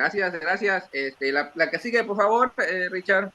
Gracias, gracias. La que sigue, por favor, Richard.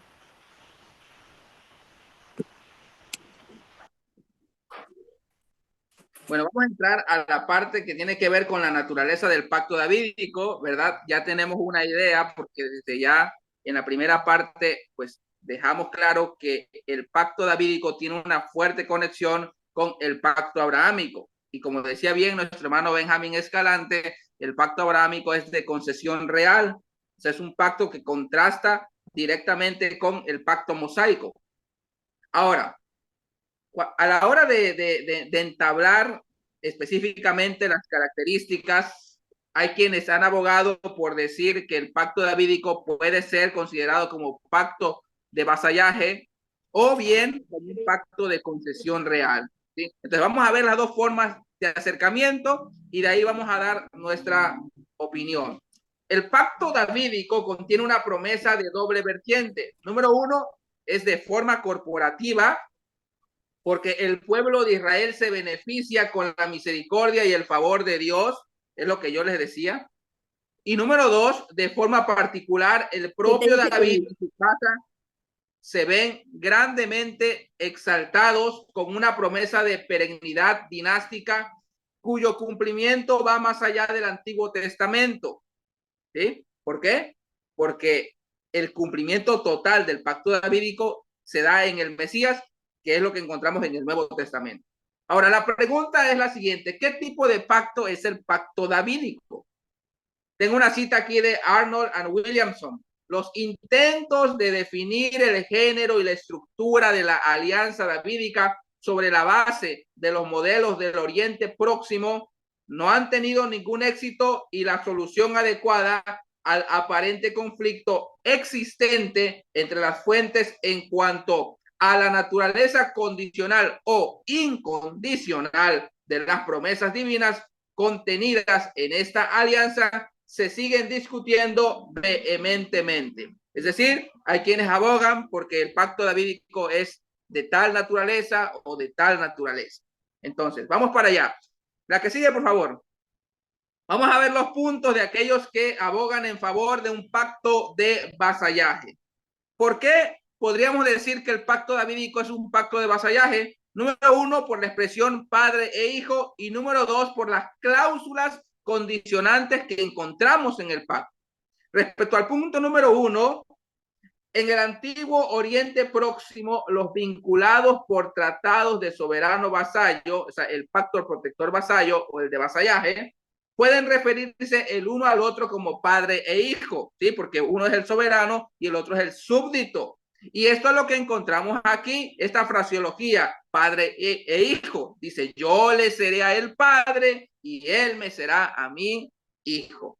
Bueno, vamos a entrar a la parte que tiene que ver con la naturaleza del pacto davídico, ¿verdad? Ya tenemos una idea porque desde ya en la primera parte, pues dejamos claro que el pacto davídico tiene una fuerte conexión con el pacto abrahámico. Y como decía bien nuestro hermano Benjamín Escalante, el pacto abrahámico es de concesión real. O sea, es un pacto que contrasta directamente con el pacto mosaico. Ahora, a la hora de entablar específicamente las características, hay quienes han abogado por decir que el pacto davídico puede ser considerado como pacto de vasallaje o bien como un pacto de concesión real. ¿Sí? Entonces vamos a ver las dos formas de acercamiento y de ahí vamos a dar nuestra opinión. El pacto davídico contiene una promesa de doble vertiente. Número uno, es de forma corporativa, porque el pueblo de Israel se beneficia con la misericordia y el favor de Dios, es lo que yo les decía. Y número dos, de forma particular, el propio David y su casa se ven grandemente exaltados con una promesa de perennidad dinástica cuyo cumplimiento va más allá del Antiguo Testamento. ¿Sí? ¿Por qué? Porque el cumplimiento total del pacto davídico se da en el Mesías, que es lo que encontramos en el Nuevo Testamento. Ahora, la pregunta es la siguiente: ¿qué tipo de pacto es el pacto davídico? Tengo una cita aquí de Arnold and Williamson. Los intentos de definir el género y la estructura de la alianza davídica sobre la base de los modelos del Oriente Próximo no han tenido ningún éxito, y la solución adecuada al aparente conflicto existente entre las fuentes en cuanto a la naturaleza condicional o incondicional de las promesas divinas contenidas en esta alianza se siguen discutiendo vehementemente. Es decir, hay quienes abogan porque el pacto davídico es de tal naturaleza o de tal naturaleza. Entonces, vamos para allá. La que sigue, por favor. Vamos a ver los puntos de aquellos que abogan en favor de un pacto de vasallaje. ¿Por qué podríamos decir que el pacto davídico es un pacto de vasallaje? Número uno, por la expresión padre e hijo, y número dos, por las cláusulas condicionantes que encontramos en el pacto. Respecto al punto número uno, en el antiguo Oriente Próximo, los vinculados por tratados de soberano vasallo, o sea, el pacto del protector vasallo o el de vasallaje, pueden referirse el uno al otro como padre e hijo, ¿sí? Porque uno es el soberano y el otro es el súbdito. Y esto es lo que encontramos aquí, esta fraseología, padre e hijo. Dice, yo le seré a él padre y él me será a mí hijo.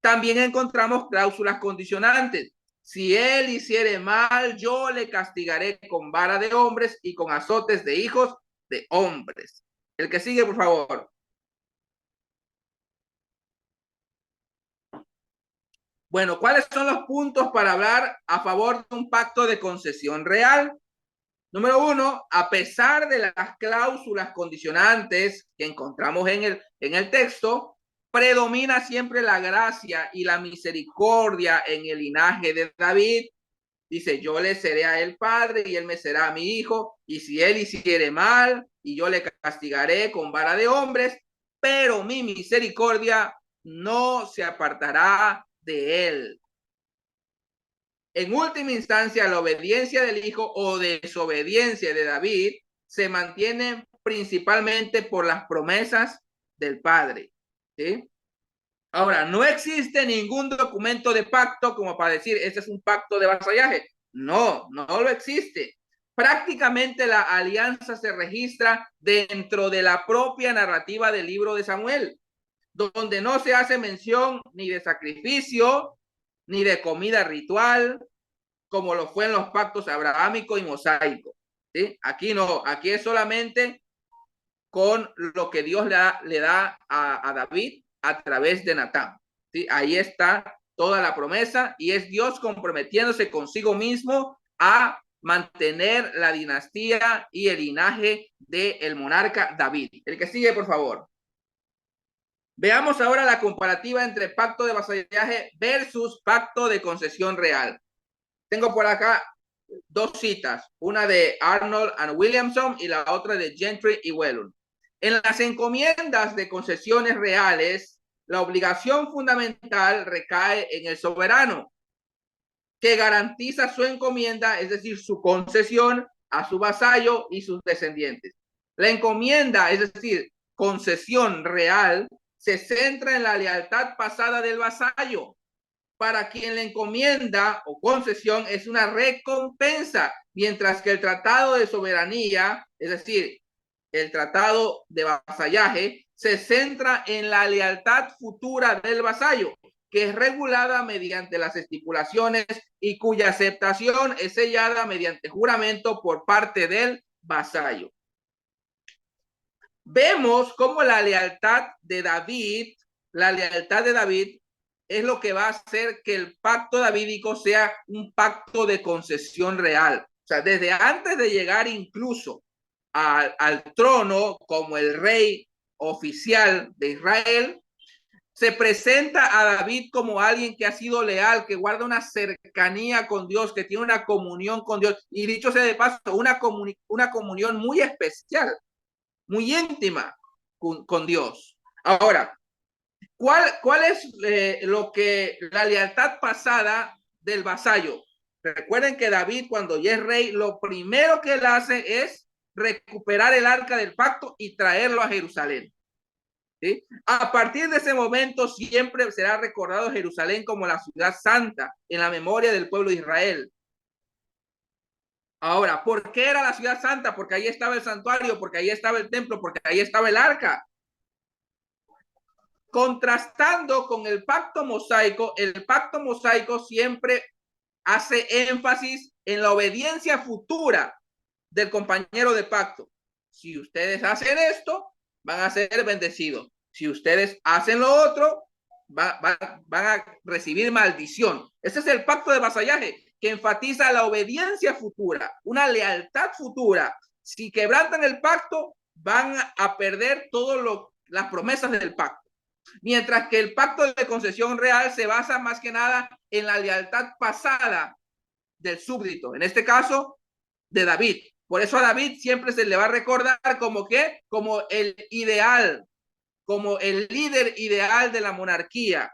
También encontramos cláusulas condicionantes. Si él hiciere mal, yo le castigaré con vara de hombres y con azotes de hijos de hombres. El que sigue, por favor. Bueno, ¿cuáles son los puntos para hablar a favor de un pacto de concesión real? Número uno, a pesar de las cláusulas condicionantes que encontramos en el texto, predomina siempre la gracia y la misericordia en el linaje de David. Dice, yo le seré a él padre y él me será a mi hijo, y si él hiciere mal, y yo le castigaré con vara de hombres, pero mi misericordia no se apartará de él. En última instancia, la obediencia del hijo o desobediencia de David se mantiene principalmente por las promesas del padre. ¿Sí? Ahora, no existe ningún documento de pacto como para decir, este es un pacto de vasallaje. No, no lo existe. Prácticamente la alianza se registra dentro de la propia narrativa del libro de Samuel, donde no se hace mención ni de sacrificio, ni de comida ritual, como lo fue en los pactos abrahámico y mosaico. ¿Sí? Aquí no, aquí es solamente con lo que Dios le da a David a través de Natán. ¿Sí? Ahí está toda la promesa y es Dios comprometiéndose consigo mismo a mantener la dinastía y el linaje del monarca David. El que sigue, por favor. Veamos ahora la comparativa entre pacto de vasallaje versus pacto de concesión real. Tengo por acá dos citas, una de Arnold and Williamson y la otra de Gentry y Whelan. En las encomiendas de concesiones reales, la obligación fundamental recae en el soberano, que garantiza su encomienda, es decir, su concesión a su vasallo y sus descendientes. La encomienda, es decir, concesión real, se centra en la lealtad pasada del vasallo, para quien la encomienda o concesión es una recompensa, mientras que el tratado de soberanía, es decir, el tratado de vasallaje, se centra en la lealtad futura del vasallo, que es regulada mediante las estipulaciones y cuya aceptación es sellada mediante juramento por parte del vasallo. Vemos cómo la lealtad de David es lo que va a hacer que el pacto davídico sea un pacto de concesión real. O sea, desde antes de llegar incluso al trono como el rey oficial de Israel, se presenta a David como alguien que ha sido leal, que guarda una cercanía con Dios, que tiene una comunión con Dios. Y dicho sea de paso, una comunión muy especial, muy íntima con Dios. Ahora, ¿cuál es lo que la lealtad pasada del vasallo? Recuerden que David, cuando ya es rey, lo primero que él hace es recuperar el arca del pacto y traerlo a Jerusalén. ¿Sí? A partir de ese momento siempre será recordado Jerusalén como la ciudad santa en la memoria del pueblo de Israel. Ahora, ¿por qué era la ciudad santa? Porque ahí estaba el santuario, porque ahí estaba el templo, porque ahí estaba el arca. Contrastando con el pacto mosaico siempre hace énfasis en la obediencia futura del compañero de pacto. Si ustedes hacen esto, van a ser bendecidos. Si ustedes hacen lo otro, van a recibir maldición. Ese es el pacto de vasallaje, que enfatiza la obediencia futura, una lealtad futura. Si quebrantan el pacto, van a perder todas las promesas del pacto. Mientras que el pacto de concesión real se basa más que nada en la lealtad pasada del súbdito, en este caso de David. Por eso a David siempre se le va a recordar como que, como el ideal, como el líder ideal de la monarquía,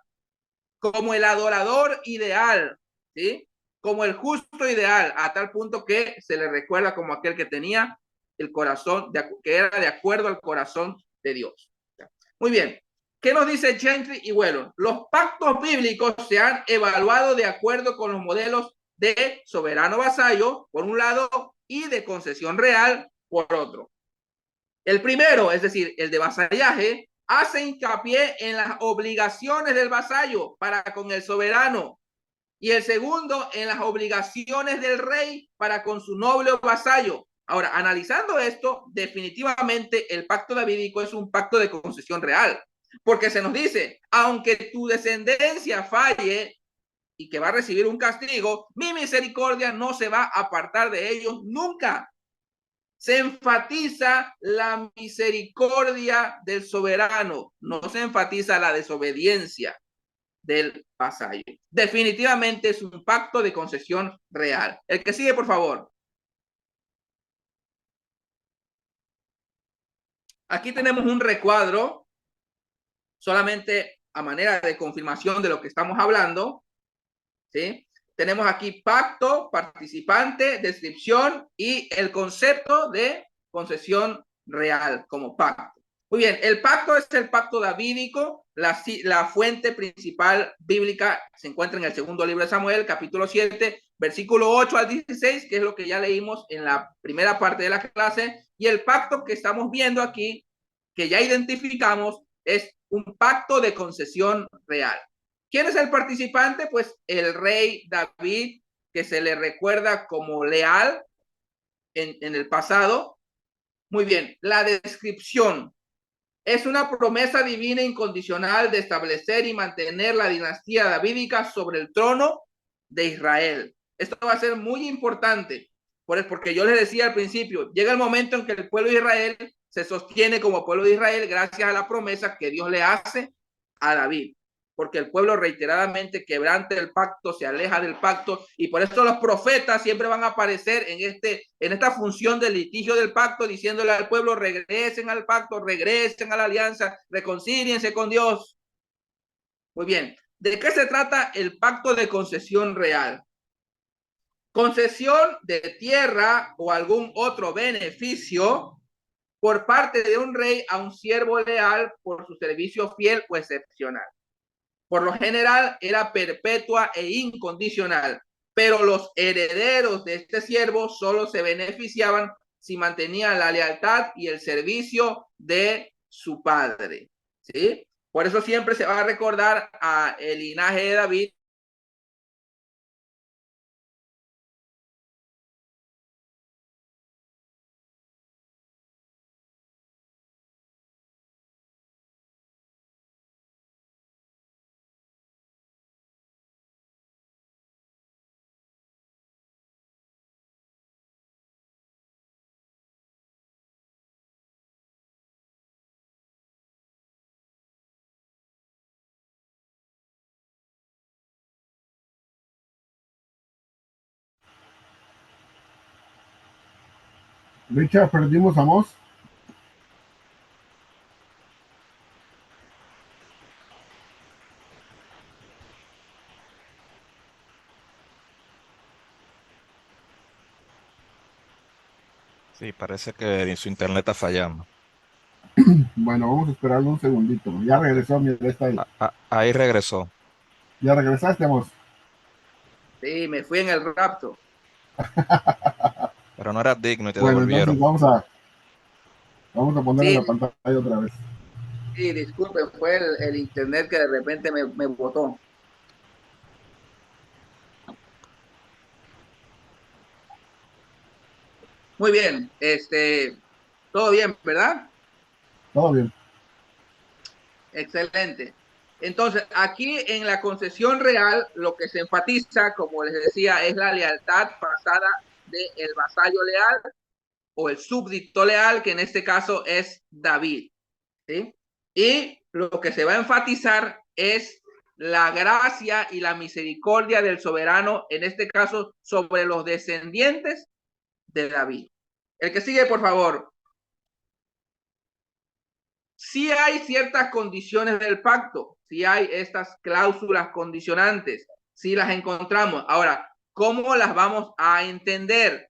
como el adorador ideal, ¿sí? Como el justo ideal, a tal punto que se le recuerda como aquel que tenía el corazón, que era de acuerdo al corazón de Dios. Muy bien. ¿Qué nos dice Gentry y Whelan? Los pactos bíblicos se han evaluado de acuerdo con los modelos de soberano vasallo, por un lado, y de concesión real, por otro. El primero, es decir, el de vasallaje, hace hincapié en las obligaciones del vasallo para con el soberano, y el segundo en las obligaciones del rey para con su noble vasallo. Ahora, analizando esto, definitivamente el pacto davídico es un pacto de concesión real, porque se nos dice, aunque tu descendencia falle y que va a recibir un castigo, mi misericordia no se va a apartar de ellos nunca. Se enfatiza la misericordia del soberano, no se enfatiza la desobediencia del vasallo. Definitivamente es un pacto de concesión real. El que sigue, por favor. Aquí tenemos un recuadro, solamente a manera de confirmación de lo que estamos hablando, ¿sí? Tenemos aquí pacto, participante, descripción y el concepto de concesión real como pacto. Muy bien, el pacto es el pacto davídico. La fuente principal bíblica se encuentra en el segundo libro de Samuel, capítulo 7, versículo 8 al 16, que es lo que ya leímos en la primera parte de la clase. Y el pacto que estamos viendo aquí, que ya identificamos, es un pacto de concesión real. ¿Quién es el participante? Pues el rey David, que se le recuerda como leal en el pasado. Muy bien, la descripción. Es una promesa divina incondicional de establecer y mantener la dinastía davídica sobre el trono de Israel. Esto va a ser muy importante, porque yo les decía al principio, llega el momento en que el pueblo de Israel se sostiene como pueblo de Israel gracias a la promesa que Dios le hace a David, porque el pueblo reiteradamente quebranta el pacto, se aleja del pacto, y por eso los profetas siempre van a aparecer en esta función del litigio del pacto, diciéndole al pueblo: regresen al pacto, regresen a la alianza, reconcíliense con Dios. Muy bien, ¿de qué se trata el pacto de concesión real? Concesión de tierra o algún otro beneficio por parte de un rey a un siervo leal por su servicio fiel o excepcional. Por lo general era perpetua e incondicional, pero los herederos de este siervo solo se beneficiaban si mantenían la lealtad y el servicio de su padre, ¿sí? Por eso siempre se va a recordar a el linaje de David. Richard, perdimos a Moss. Sí, parece que su internet está fallando. Bueno, vamos a esperar un segundito. Ya regresó, mira, está ahí. Ahí regresó, Ya regresaste, Moss. Sí, me fui en el rapto. pero no era digno y te Bueno, entonces devolvieron. vamos a poner en Sí, la pantalla otra vez. sí, disculpen, fue el internet que de repente me botó. Muy bien, todo bien, ¿verdad? Todo bien. Excelente. Entonces, aquí en la concesión real, lo que se enfatiza, como les decía, es la lealtad pasada del vasallo leal o el súbdito leal, que en este caso es David, ¿sí? Y lo que se va a enfatizar es la gracia y la misericordia del soberano, en este caso, sobre los descendientes de David. El que sigue, por favor. Sí hay ciertas condiciones del pacto, sí hay estas cláusulas condicionantes, sí las encontramos. Ahora, ¿cómo las vamos a entender?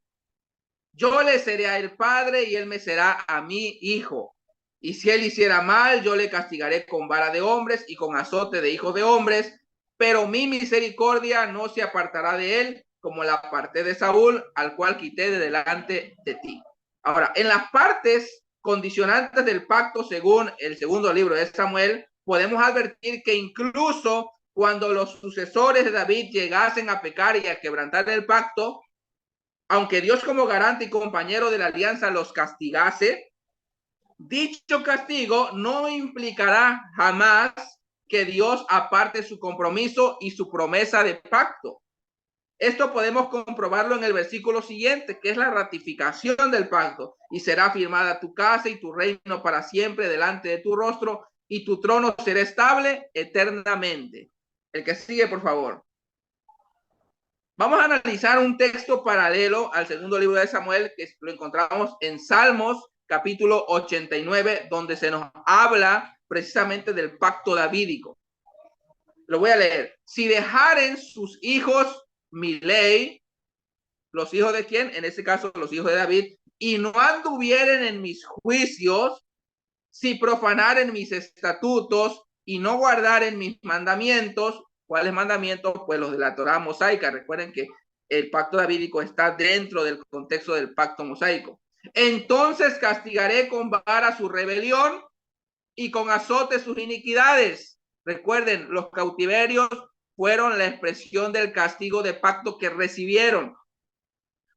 Yo le seré a él padre y él me será a mí hijo. Y si él hiciera mal, yo le castigaré con vara de hombres y con azote de hijos de hombres, pero mi misericordia no se apartará de él, como la parte de Saúl, al cual quité de delante de ti. Ahora, en las partes condicionantes del pacto, según el segundo libro de Samuel, podemos advertir que incluso cuando los sucesores de David llegasen a pecar y a quebrantar el pacto, aunque Dios como garante y compañero de la alianza los castigase, dicho castigo no implicará jamás que Dios aparte su compromiso y su promesa de pacto. Esto podemos comprobarlo en el versículo siguiente, que es la ratificación del pacto. Y será firmada tu casa y tu reino para siempre delante de tu rostro, y tu trono será estable eternamente. El que sigue, por favor. Vamos a analizar un texto paralelo al segundo libro de Samuel, que lo encontramos en Salmos, capítulo 89, donde se nos habla precisamente del pacto davídico. Lo voy a leer. Si dejaren sus hijos mi ley, los hijos de quién, en este caso los hijos de David, y no anduvieren en mis juicios, si profanaren mis estatutos y no guardaren mis mandamientos. ¿Cuáles mandamientos? Pues los de la Torá mosaica. Recuerden que el pacto davídico está dentro del contexto del pacto mosaico. Entonces castigaré con vara su rebelión y con azote sus iniquidades. Recuerden, los cautiverios fueron la expresión del castigo de pacto que recibieron.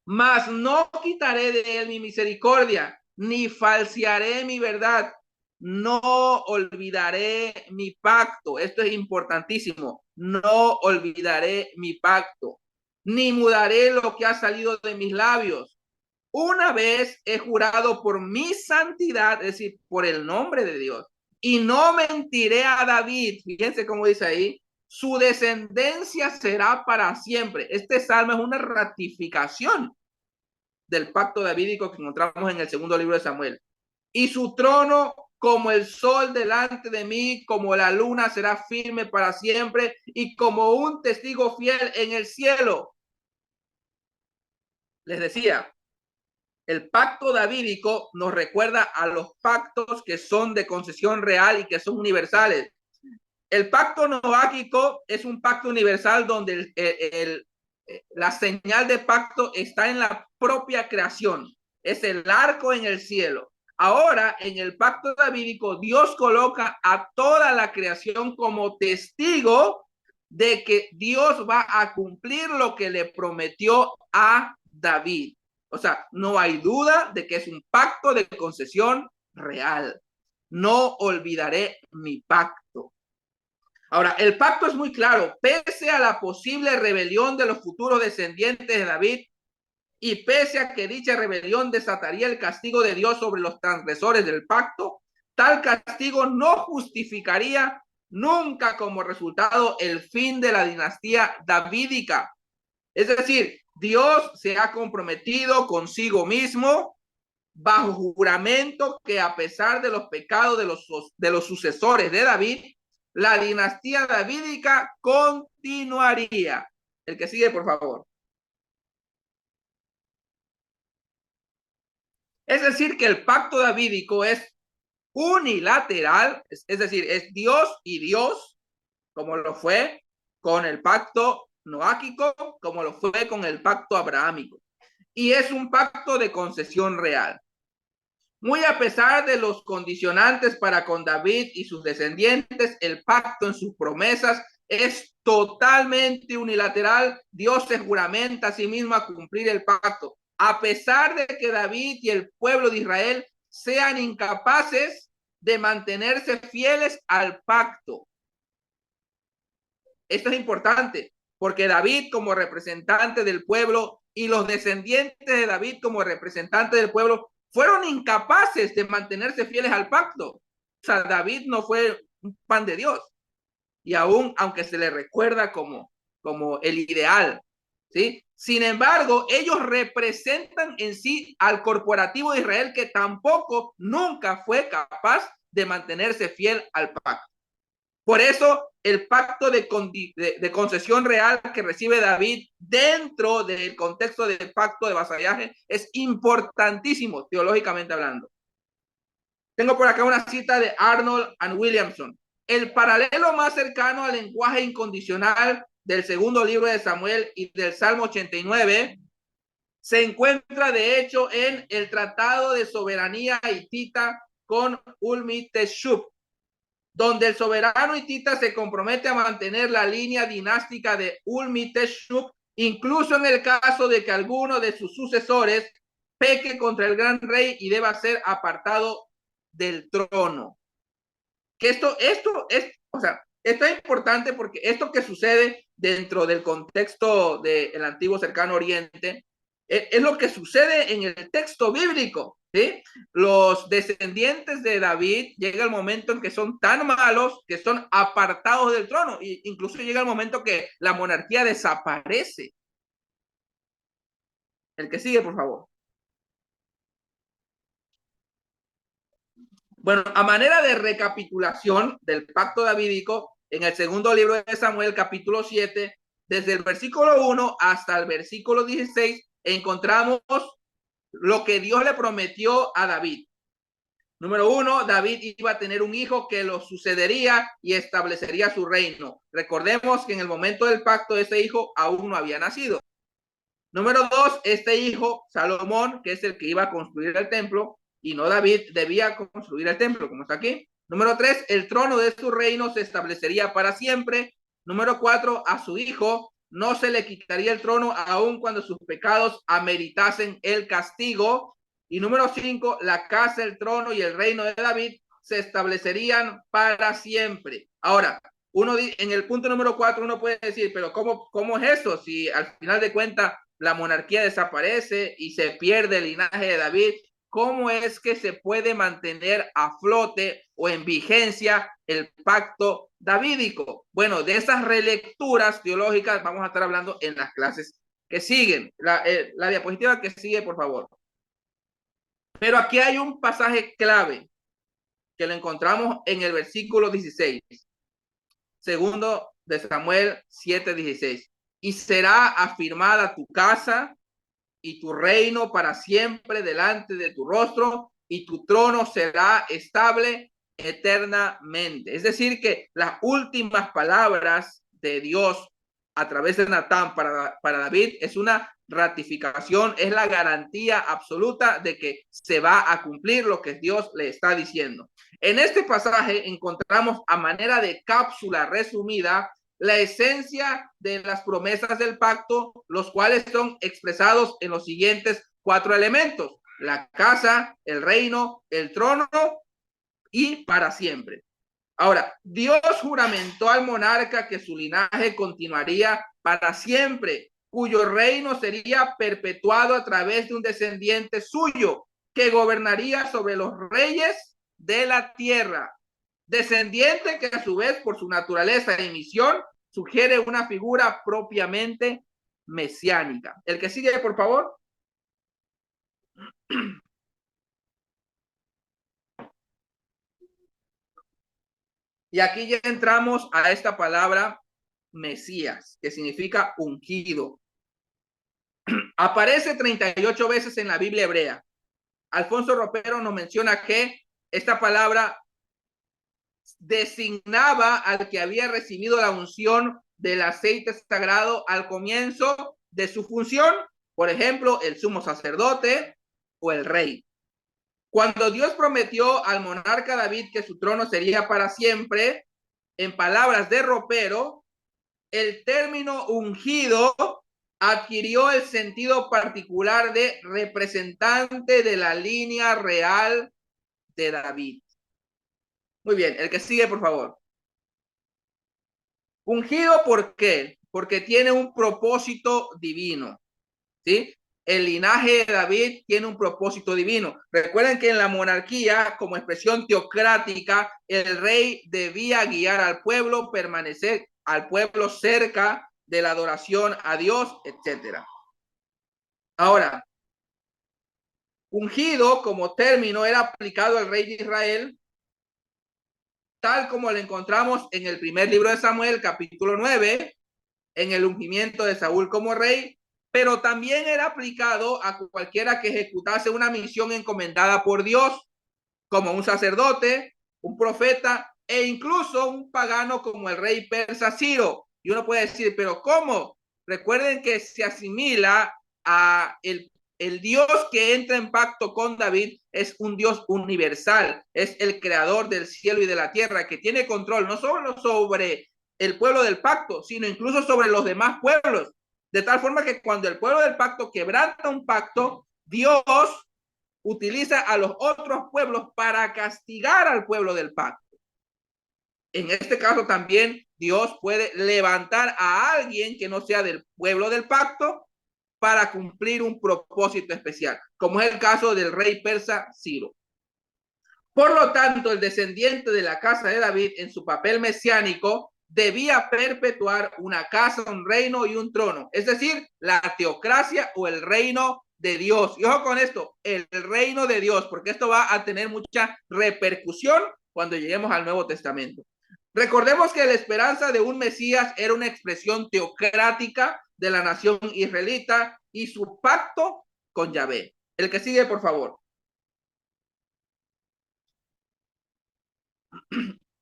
Mas no quitaré de él mi misericordia, ni falsearé mi verdad. No olvidaré mi pacto. Esto es importantísimo. No olvidaré mi pacto, ni mudaré lo que ha salido de mis labios. una vez he jurado por mi santidad, es decir, por el nombre de Dios, y no mentiré a David. Fíjense cómo dice ahí, su descendencia será para siempre. Este salmo es una ratificación del pacto davídico que encontramos en el segundo libro de Samuel. Y su trono como el sol delante de mí, como la luna será firme para siempre y como un testigo fiel en el cielo. Les decía, el pacto davídico nos recuerda a los pactos que son de concesión real y que son universales. El pacto noáquico es un pacto universal donde la señal de pacto está en la propia creación. Es el arco en el cielo. Ahora, en el pacto davídico, Dios coloca a toda la creación como testigo de que Dios va a cumplir lo que le prometió a David. O sea, no hay duda de que es un pacto de concesión real. No olvidaré mi pacto. Ahora, el pacto es muy claro. Pese a la posible rebelión de los futuros descendientes de David y pese a que dicha rebelión desataría el castigo de Dios sobre los transgresores del pacto, tal castigo no justificaría nunca como resultado el fin de la dinastía davídica. Es decir, Dios se ha comprometido consigo mismo bajo juramento que a pesar de los pecados de los sucesores de David, la dinastía davídica continuaría. El que sigue, por favor. Es decir, que el pacto davídico es unilateral, es decir, es Dios y Dios, como lo fue con el pacto noáquico, como lo fue con el pacto abrahámico. Y es un pacto de concesión real. Muy a pesar de los condicionantes para con David y sus descendientes, el pacto en sus promesas es totalmente unilateral. Dios se juramenta a sí mismo a cumplir el pacto. A pesar de que David y el pueblo de Israel sean incapaces de mantenerse fieles al pacto. Esto es importante porque David como representante del pueblo y los descendientes de David como representante del pueblo fueron incapaces de mantenerse fieles al pacto. O sea, David no fue un pan de Dios. Y aún, aunque se le recuerda como el ideal, ¿sí? Sin embargo, ellos representan en sí al corporativo de Israel que tampoco nunca fue capaz de mantenerse fiel al pacto. Por eso, el pacto de concesión real que recibe David dentro del contexto del pacto de vasallaje es importantísimo, teológicamente hablando. Tengo por acá una cita de Arnold and Williamson. El paralelo más cercano al lenguaje incondicional del segundo libro de Samuel y del Salmo 89 se encuentra, de hecho, en el Tratado de Soberanía hitita con Ulmi-Teshub, donde el soberano hitita se compromete a mantener la línea dinástica de Ulmi-Teshub, incluso en el caso de que alguno de sus sucesores peque contra el gran rey y deba ser apartado del trono. Que esto es, o sea, esto es importante porque esto que sucede dentro del contexto del antiguo cercano oriente es lo que sucede en el texto bíblico. ¿Sí? Los descendientes de David llega el momento en que son tan malos que son apartados del trono e incluso llega el momento que la monarquía desaparece. El que sigue, por favor. Bueno, a manera de recapitulación del pacto davídico, en el segundo libro de Samuel, capítulo 7, desde el versículo 1 hasta el versículo 16, encontramos lo que Dios le prometió a David. Número 1, David iba a tener un hijo que lo sucedería y establecería su reino. Recordemos que en el momento del pacto ese hijo aún no había nacido. Número 2, este hijo, Salomón, que es el que iba a construir el templo, y no David, debía construir el templo, como está aquí. Número 3, el trono de su reino se establecería para siempre. Número 4, a su hijo no se le quitaría el trono aun cuando sus pecados ameritasen el castigo. Y número 5, la casa, el trono y el reino de David se establecerían para siempre. Ahora, uno en el punto número 4 uno puede decir, pero ¿cómo es eso? Si al final de cuentas la monarquía desaparece y se pierde el linaje de David, ¿cómo es que se puede mantener a flote o en vigencia el pacto davídico? Bueno, de esas relecturas teológicas vamos a estar hablando en las clases que siguen. La diapositiva que sigue, por favor. Pero aquí hay un pasaje clave que lo encontramos en el versículo 16. Segundo de Samuel 7:16. Y será afirmada tu casa y tu reino para siempre delante de tu rostro, y tu trono será estable eternamente. Es decir, que las últimas palabras de Dios a través de Natán para David es una ratificación, es la garantía absoluta de que se va a cumplir lo que Dios le está diciendo. En este pasaje encontramos a manera de cápsula resumida la esencia de las promesas del pacto, los cuales son expresados en los siguientes 4 elementos: la casa, el reino, el trono y para siempre. Ahora, Dios juramentó al monarca que su linaje continuaría para siempre, cuyo reino sería perpetuado a través de un descendiente suyo, que gobernaría sobre los reyes de la tierra. Descendiente que a su vez, por su naturaleza y misión, sugiere una figura propiamente mesiánica. El que sigue, por favor. Y aquí ya entramos a esta palabra Mesías, que significa ungido. Aparece 38 veces en la Biblia hebrea. Alfonso Ropero nos menciona que esta palabra designaba al que había recibido la unción del aceite sagrado al comienzo de su función, por ejemplo, el sumo sacerdote o el rey. Cuando Dios prometió al monarca David que su trono sería para siempre, en palabras de Ropero, el término ungido adquirió el sentido particular de representante de la línea real de David. Muy bien, el que sigue, por favor. Ungido, ¿por qué? Porque tiene un propósito divino, ¿sí? El linaje de David tiene un propósito divino. Recuerden que en la monarquía, como expresión teocrática, el rey debía guiar al pueblo, permanecer al pueblo cerca de la adoración a Dios, etc. Ahora, ungido como término era aplicado al rey de Israel, tal como lo encontramos en el primer libro de Samuel, capítulo 9, en el ungimiento de Saúl como rey, pero también era aplicado a cualquiera que ejecutase una misión encomendada por Dios, como un sacerdote, un profeta e incluso un pagano como el rey persa Ciro. Y uno puede decir, pero ¿cómo? Recuerden que se asimila a el Dios que entra en pacto con David, es un Dios universal, es el creador del cielo y de la tierra, que tiene control no solo sobre el pueblo del pacto, sino incluso sobre los demás pueblos. De tal forma que cuando el pueblo del pacto quebranta un pacto, Dios utiliza a los otros pueblos para castigar al pueblo del pacto. En este caso también Dios puede levantar a alguien que no sea del pueblo del pacto para cumplir un propósito especial, como es el caso del rey persa Ciro. Por lo tanto, el descendiente de la casa de David en su papel mesiánico debía perpetuar una casa, un reino y un trono, es decir, la teocracia o el reino de Dios. Y ojo con esto, el reino de Dios, porque esto va a tener mucha repercusión cuando lleguemos al Nuevo Testamento. Recordemos que la esperanza de un Mesías era una expresión teocrática de la nación israelita y su pacto con Yahvé. El que sigue, por favor.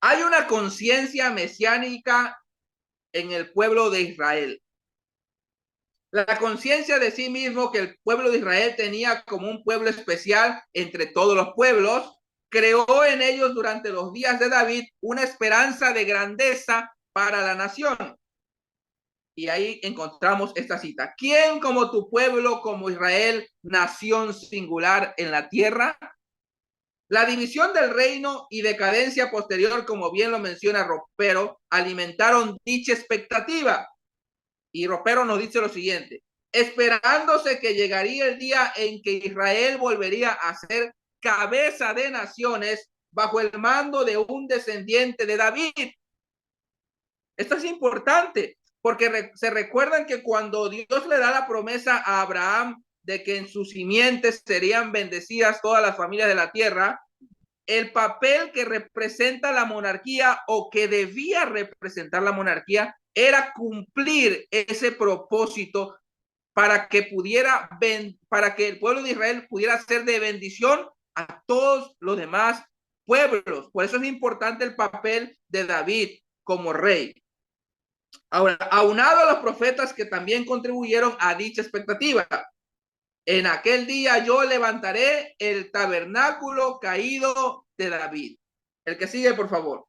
Hay una conciencia mesiánica en el pueblo de Israel. La conciencia de sí mismo que el pueblo de Israel tenía como un pueblo especial entre todos los pueblos, creó en ellos durante los días de David una esperanza de grandeza para la nación. Y ahí encontramos esta cita: ¿quién como tu pueblo, como Israel, nación singular en la tierra? La división del reino y decadencia posterior, como bien lo menciona Ropero, alimentaron dicha expectativa. Y Ropero nos dice lo siguiente: esperándose que llegaría el día en que Israel volvería a ser cabeza de naciones bajo el mando de un descendiente de David. Esto es importante porque se recuerdan que cuando Dios le da la promesa a Abraham de que en sus simientes serían bendecidas todas las familias de la tierra, el papel que representa la monarquía o que debía representar la monarquía era cumplir ese propósito para que para que el pueblo de Israel pudiera ser de bendición a todos los demás pueblos. Por eso es importante el papel de David como rey. Ahora, aunado a los profetas que también contribuyeron a dicha expectativa, en aquel día yo levantaré el tabernáculo caído de David. El que sigue, por favor.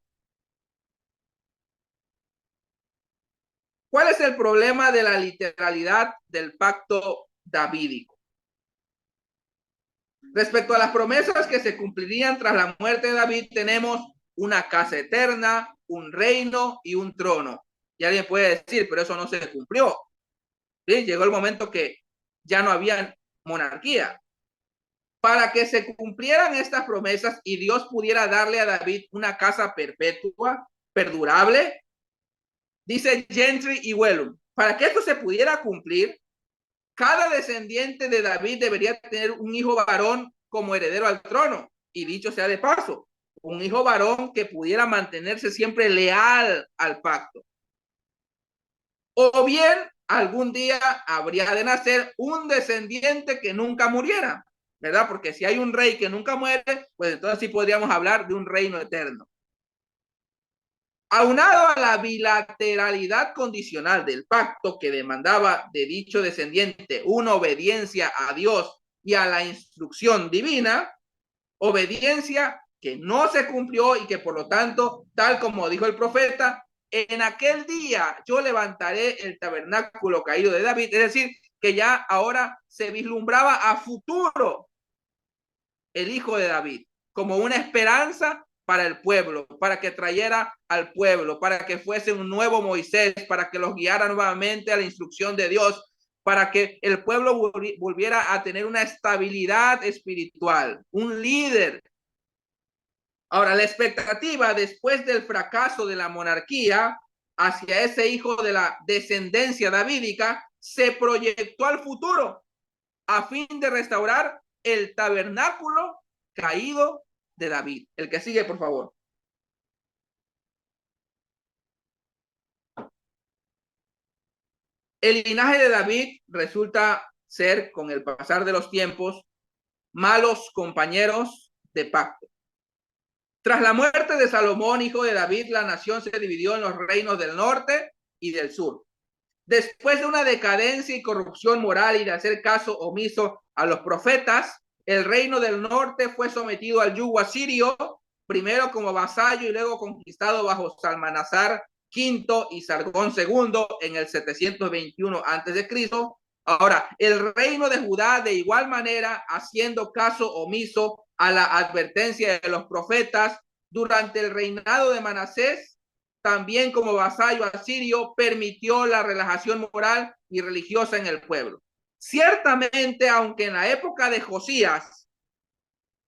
¿Cuál es el problema de la literalidad del pacto davídico? Respecto a las promesas que se cumplirían tras la muerte de David, tenemos una casa eterna, un reino y un trono. Y alguien puede decir, pero eso no se cumplió. ¿Sí? Llegó el momento que ya no había monarquía. Para que se cumplieran estas promesas y Dios pudiera darle a David una casa perpetua, perdurable, dice Gentry y Wellum, para que esto se pudiera cumplir, cada descendiente de David debería tener un hijo varón como heredero al trono. Y dicho sea de paso, un hijo varón que pudiera mantenerse siempre leal al pacto. O bien, algún día habría de nacer un descendiente que nunca muriera, ¿verdad? Porque si hay un rey que nunca muere, pues entonces sí podríamos hablar de un reino eterno. Aunado a la bilateralidad condicional del pacto que demandaba de dicho descendiente una obediencia a Dios y a la instrucción divina, obediencia que no se cumplió y que por lo tanto, tal como dijo el profeta, en aquel día yo levantaré el tabernáculo caído de David, es decir, que ya ahora se vislumbraba a futuro el hijo de David como una esperanza para el pueblo, para que trayera al pueblo, para que fuese un nuevo Moisés, para que los guiara nuevamente a la instrucción de Dios, para que el pueblo volviera a tener una estabilidad espiritual, un líder. Ahora, la expectativa después del fracaso de la monarquía hacia ese hijo de la descendencia davídica se proyectó al futuro a fin de restaurar el tabernáculo caído de David. El que sigue, por favor. El linaje de David resulta ser, con el pasar de los tiempos, malos compañeros de pacto. Tras la muerte de Salomón, hijo de David, la nación se dividió en los reinos del norte y del sur. Después de una decadencia y corrupción moral y de hacer caso omiso a los profetas, el reino del norte fue sometido al yugo asirio, primero como vasallo y luego conquistado bajo Salmanasar V y Sargón II en el 721 a.C. Ahora, el reino de Judá de igual manera, haciendo caso omiso a la advertencia de los profetas, durante el reinado de Manasés, también como vasallo asirio, permitió la relajación moral y religiosa en el pueblo. Ciertamente, aunque en la época de Josías,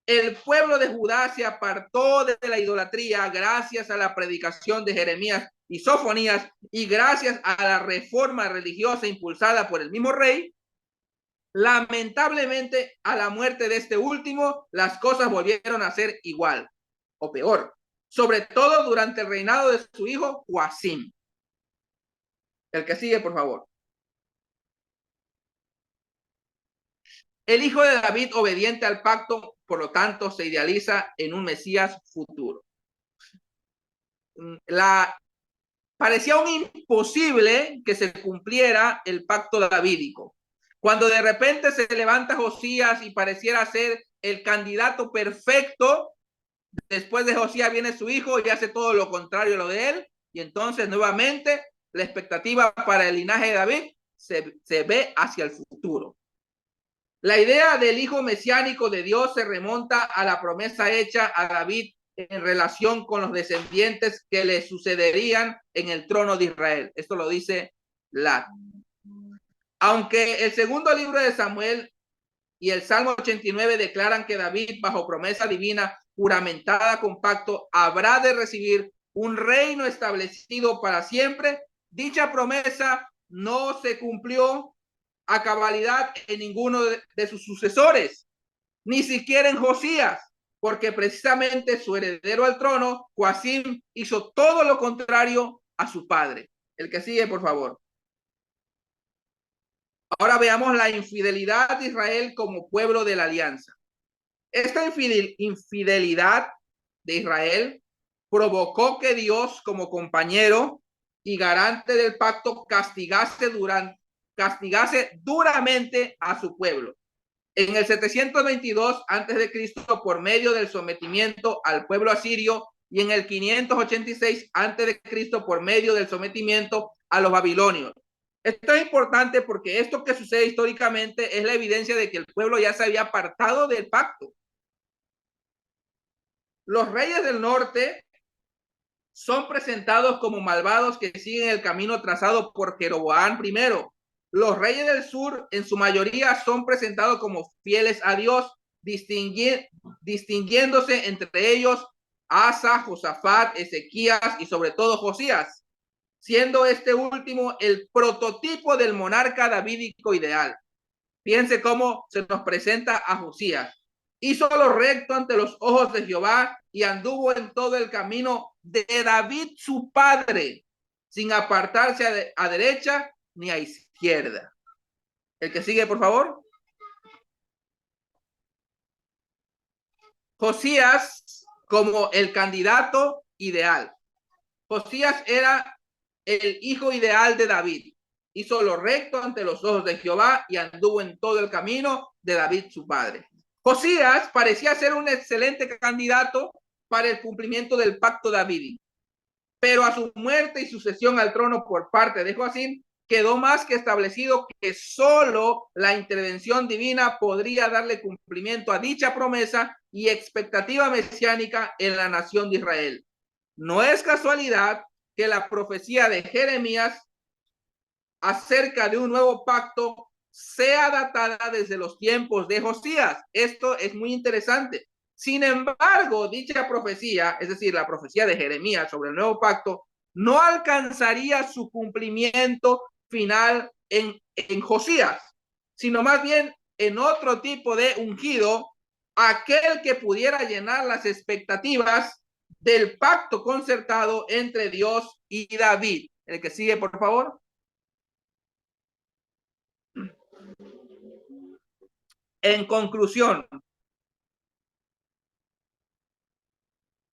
el pueblo de Judá se apartó de la idolatría gracias a la predicación de Jeremías y Sofonías y gracias a la reforma religiosa impulsada por el mismo rey, lamentablemente a la muerte de este último, las cosas volvieron a ser igual o peor, sobre todo durante el reinado de su hijo Joacim. El que sigue, por favor. El hijo de David, obediente al pacto, por lo tanto, se idealiza en un Mesías futuro. Parecía un imposible que se cumpliera el pacto davídico. Cuando de repente se levanta Josías y pareciera ser el candidato perfecto, después de Josías viene su hijo y hace todo lo contrario a lo de él, y entonces nuevamente la expectativa para el linaje de David se ve hacia el futuro. La idea del hijo mesiánico de Dios se remonta a la promesa hecha a David en relación con los descendientes que le sucederían en el trono de Israel. Esto lo dice Lat. Aunque el segundo libro de Samuel y el Salmo 89 declaran que David, bajo promesa divina juramentada con pacto, habrá de recibir un reino establecido para siempre, dicha promesa no se cumplió a cabalidad en ninguno de sus sucesores, ni siquiera en Josías, porque precisamente su heredero al trono, Joacim, hizo todo lo contrario a su padre. El que sigue, por favor. Ahora veamos la infidelidad de Israel como pueblo de la alianza. Esta infidelidad de Israel provocó que Dios, como compañero y garante del pacto, castigase duramente a su pueblo. En el 722 a.C., por medio del sometimiento al pueblo asirio, y en el 586 a.C., por medio del sometimiento a los babilonios. Esto es importante porque esto que sucede históricamente es la evidencia de que el pueblo ya se había apartado del pacto. Los reyes del norte son presentados como malvados que siguen el camino trazado por Jeroboam I. Los reyes del sur, en su mayoría, son presentados como fieles a Dios, distinguiéndose entre ellos Asa, Josafat, Ezequías y sobre todo Josías, siendo este último el prototipo del monarca davídico ideal. Fíjense cómo se nos presenta a Josías. Hizo lo recto ante los ojos de Jehová y anduvo en todo el camino de David su padre, sin apartarse a derecha ni a izquierda. El que sigue, por favor. Josías como el candidato ideal. Josías era el hijo ideal de David. Hizo lo recto ante los ojos de Jehová y anduvo en todo el camino de David su padre. Josías parecía ser un excelente candidato para el cumplimiento del pacto davídico, pero a su muerte y sucesión al trono por parte de Joacim, quedó más que establecido que solo la intervención divina podría darle cumplimiento a dicha promesa y expectativa mesiánica en la nación de Israel. No es casualidad que la profecía de Jeremías acerca de un nuevo pacto sea datada desde los tiempos de Josías. Esto es muy interesante. Sin embargo, dicha profecía, es decir, la profecía de Jeremías sobre el nuevo pacto, no alcanzaría su cumplimiento final en Josías, sino más bien en otro tipo de ungido, aquel que pudiera llenar las expectativas del pacto concertado entre Dios y David. El que sigue, por favor. En conclusión,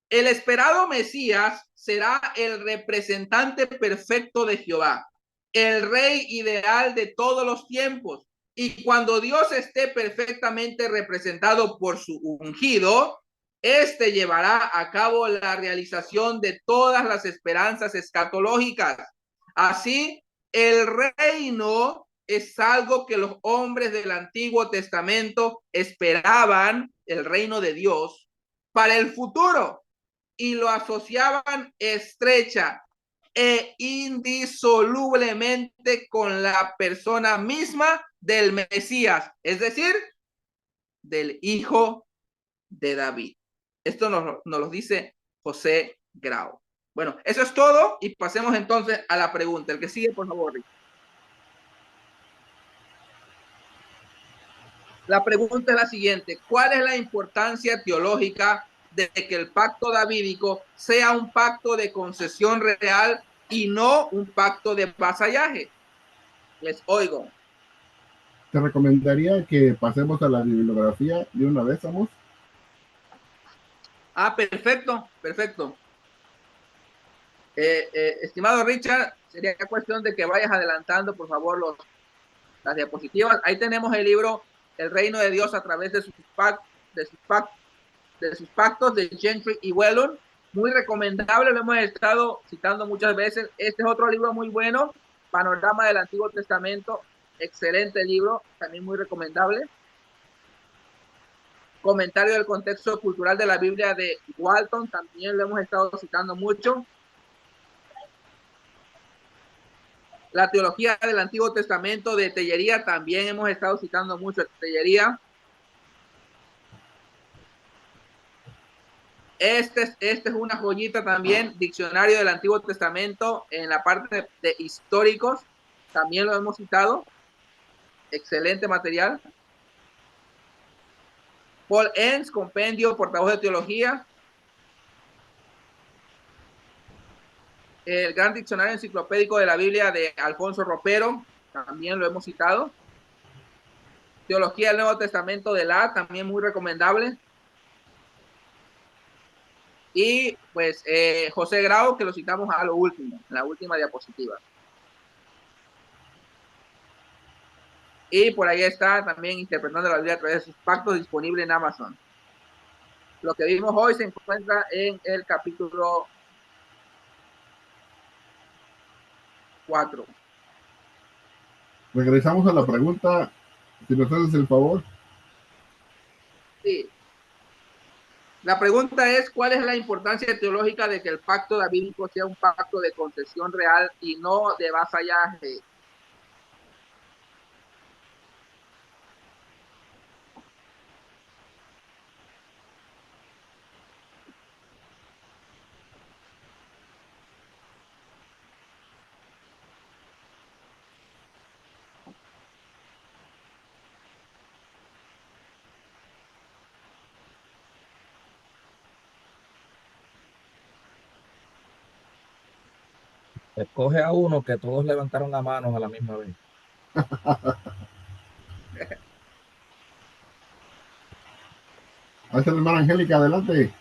el esperado Mesías será el representante perfecto de Jehová, el rey ideal de todos los tiempos. Y cuando Dios esté perfectamente representado por su ungido, este llevará a cabo la realización de todas las esperanzas escatológicas. Así, el reino es algo que los hombres del Antiguo Testamento esperaban, el reino de Dios, para el futuro, y lo asociaban estrecha e indisolublemente con la persona misma del Mesías, es decir, del hijo de David. Esto nos lo dice José Grau. Bueno, eso es todo y pasemos entonces a la pregunta. El que sigue, por favor. La pregunta es la siguiente: ¿cuál es la importancia teológica de que el pacto davídico sea un pacto de concesión real y no un pacto de vasallaje? Les oigo. Te recomendaría que pasemos a la bibliografía de una vez, Amos. Perfecto, perfecto. Estimado Richard, sería cuestión de que vayas adelantando, por favor, las diapositivas. Ahí tenemos el libro El Reino de Dios a través de sus pactos de Gentry y Whelan. Muy recomendable, lo hemos estado citando muchas veces. Este es otro libro muy bueno, Panorama del Antiguo Testamento. Excelente libro, también muy recomendable. Comentario del contexto cultural de la Biblia de Walton, también lo hemos estado citando mucho. La teología del Antiguo Testamento de Tellería, también hemos estado citando mucho a Tellería. Este es una joyita también, diccionario del Antiguo Testamento, en la parte de históricos, también lo hemos citado. Excelente material. Paul Enns, compendio, portavoz de teología. El gran diccionario enciclopédico de la Biblia de Alfonso Ropero, también lo hemos citado. Teología del Nuevo Testamento de la, también muy recomendable. Y pues José Grau, que lo citamos a lo último, en la última diapositiva. Y por ahí está también interpretando la Biblia a través de sus pactos, disponible en Amazon. Lo que vimos hoy se encuentra en el capítulo 4. Regresamos a la pregunta, si nos haces el favor. Sí. La pregunta es, ¿cuál es la importancia teológica de que el pacto davídico sea un pacto de concesión real y no de vasallaje? Escoge a uno que todos levantaron la mano a la misma vez. A esa hermana Angélica, adelante.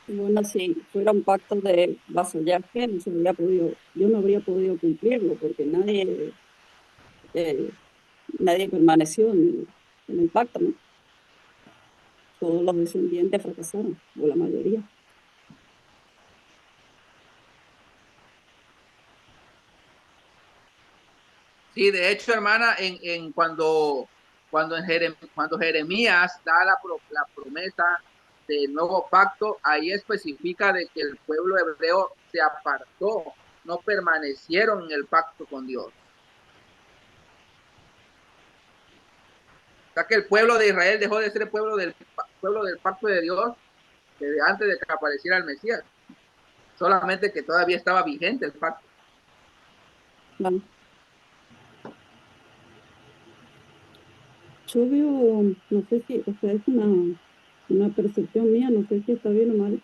Bueno, si fuera un pacto de vasallaje, yo no habría podido cumplirlo porque nadie permaneció en el pacto, ¿no? Todos los descendientes fracasaron, o la mayoría. Sí, de hecho, hermana, cuando Jeremías da la promesa del nuevo pacto, ahí especifica de que el pueblo hebreo se apartó, no permanecieron en el pacto con Dios. O sea que el pueblo de Israel dejó de ser el pueblo del pacto de Dios desde antes de que apareciera el Mesías. Solamente que todavía estaba vigente el pacto. Bueno, yo veo, no sé si, o sea, es una percepción mía, no sé si está bien o mal,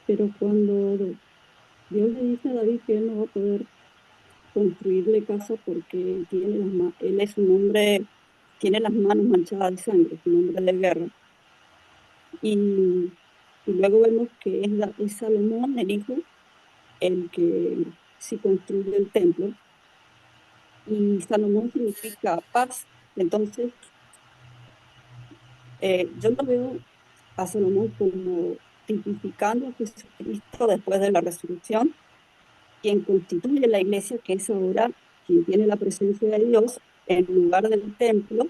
pero cuando Dios le dice a David que él no va a poder construirle casa porque él es un hombre, tiene las manos manchadas de sangre, es un hombre de guerra. Y luego vemos que es Salomón, el hijo, el que sí construye el templo. Y Salomón significa paz. Entonces, yo lo veo a Salomón como tipificando a Jesucristo después de la resurrección, quien constituye la iglesia, que es ahora quien tiene la presencia de Dios en lugar del templo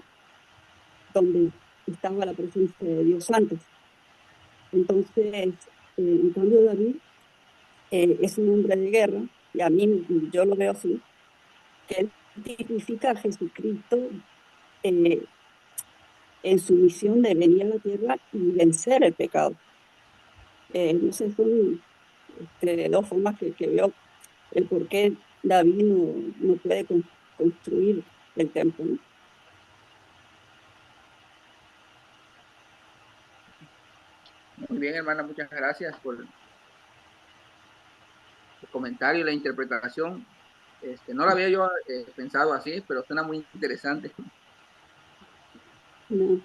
donde estaba la presencia de Dios antes. Entonces, en cambio, David es un hombre de guerra, y a mí yo lo veo así, que él tipifica a Jesucristo en su misión de venir a la tierra y vencer el pecado. No sé, son dos formas que veo el por qué David no puede construir el templo, ¿no? Muy bien, hermana, muchas gracias por el comentario y la interpretación. No la había yo pensado así, pero suena muy interesante. No.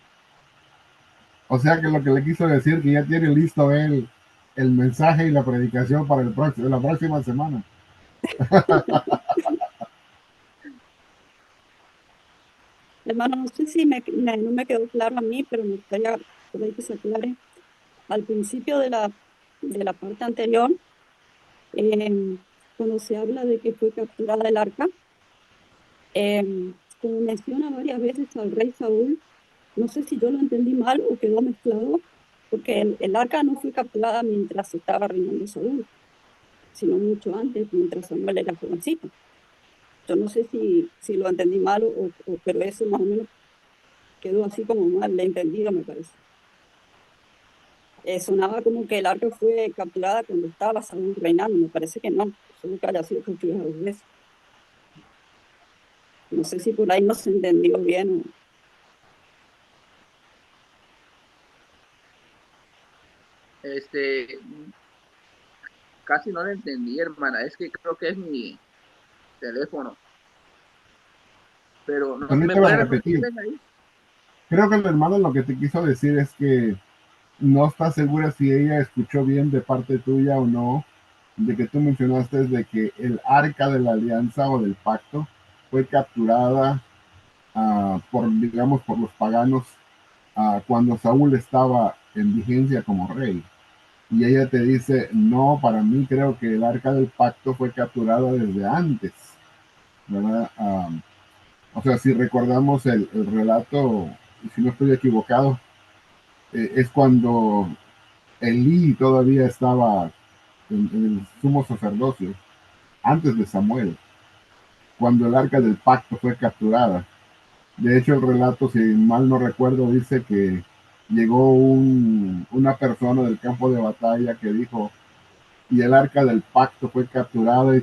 O sea que lo que le quiso decir que ya tiene listo el mensaje y la predicación para la próxima semana. Hermano, no sé si no me quedó claro a mí, pero me gustaría que se aclare. Al principio de la parte anterior, cuando se habla de que fue capturada el arca, como menciona varias veces al rey Saúl, no sé si yo lo entendí mal o quedó mezclado, porque el arca no fue capturada mientras estaba reinando Saúl, sino mucho antes, mientras Samuel era jovencito. Yo no sé si lo entendí mal, pero eso más o menos quedó así como mal, le entendido, me parece. Sonaba como que el arca fue capturada cuando estaba Saúl reinando, me parece que no, solo que haya sido capturada 2 veces. No sé si por ahí no se entendió bien. Este, casi no lo entendí, hermana. Es que creo que es mi teléfono. Pero no, ¿me Permíteme puede repetir repetir. ahí? Creo que el hermano lo que te quiso decir es que no está segura si ella escuchó bien de parte tuya o no, de que tú mencionaste de que el arca de la alianza o del pacto fue capturada digamos, por los paganos cuando Saúl estaba en vigencia como rey. Y ella te dice, no, para mí creo que el arca del pacto fue capturada desde antes, ¿verdad? O sea, si recordamos el relato, y si no estoy equivocado, es cuando Elí todavía estaba en el sumo sacerdocio, antes de Samuel, cuando el arca del pacto fue capturada. De hecho, el relato, si mal no recuerdo, dice que llegó una persona del campo de batalla que dijo, y el arca del pacto fue capturada y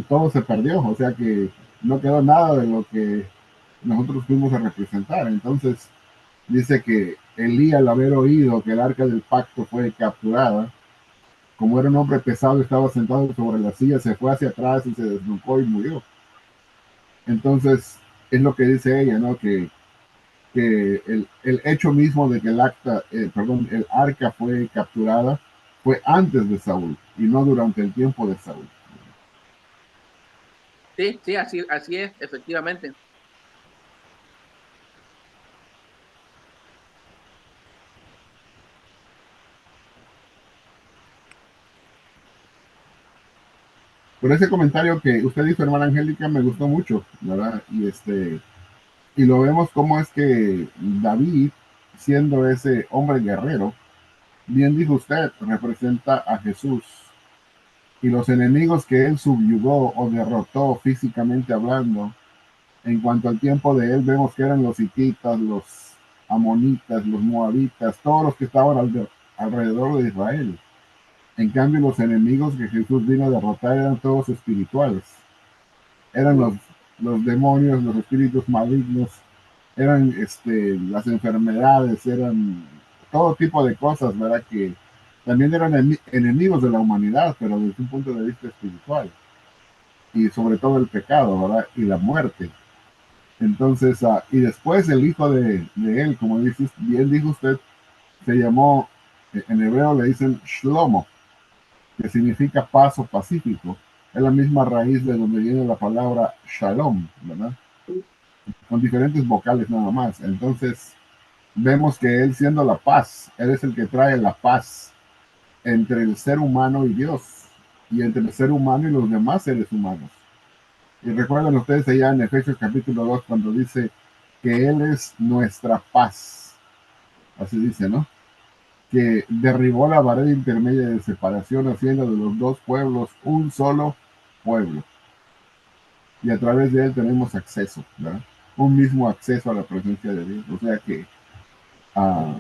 todo se perdió, o sea que no quedó nada de lo que nosotros fuimos a representar. Entonces, dice que Elí, al haber oído que el arca del pacto fue capturada, como era un hombre pesado, estaba sentado sobre la silla, se fue hacia atrás y se desnucó y murió. Entonces, es lo que dice ella, ¿no? Que el hecho mismo de que el arca fue capturada fue antes de Saúl y no durante el tiempo de Saúl. Sí, sí, así es, efectivamente. Pero ese comentario que usted hizo, hermana Angélica, me gustó mucho, ¿verdad? Y lo vemos como es que David, siendo ese hombre guerrero, bien dijo usted, representa a Jesús. Y los enemigos que él subyugó o derrotó físicamente hablando, en cuanto al tiempo de él, vemos que eran los hititas, los amonitas, los moabitas, todos los que estaban alrededor de Israel. En cambio, los enemigos que Jesús vino a derrotar eran todos espirituales. Eran los demonios, los espíritus malignos, eran las enfermedades, eran todo tipo de cosas, ¿verdad? Que también eran enemigos de la humanidad, pero desde un punto de vista espiritual. Y sobre todo el pecado, ¿verdad? Y la muerte. Entonces, y después el hijo de él, como bien dijo usted, se llamó, en hebreo le dicen Shlomo, que significa paz o pacífico. Es la misma raíz de donde viene la palabra Shalom, ¿verdad? Con diferentes vocales nada más. Entonces, vemos que él siendo la paz, él es el que trae la paz entre el ser humano y Dios, y entre el ser humano y los demás seres humanos. Y recuerdan ustedes allá en Efesios capítulo 2 cuando dice que Él es nuestra paz. Así dice, ¿no? Que derribó la pared intermedia de separación, haciendo de los dos pueblos un solo pueblo. Y a través de Él tenemos acceso, ¿verdad? Un mismo acceso a la presencia de Dios. O sea que ah,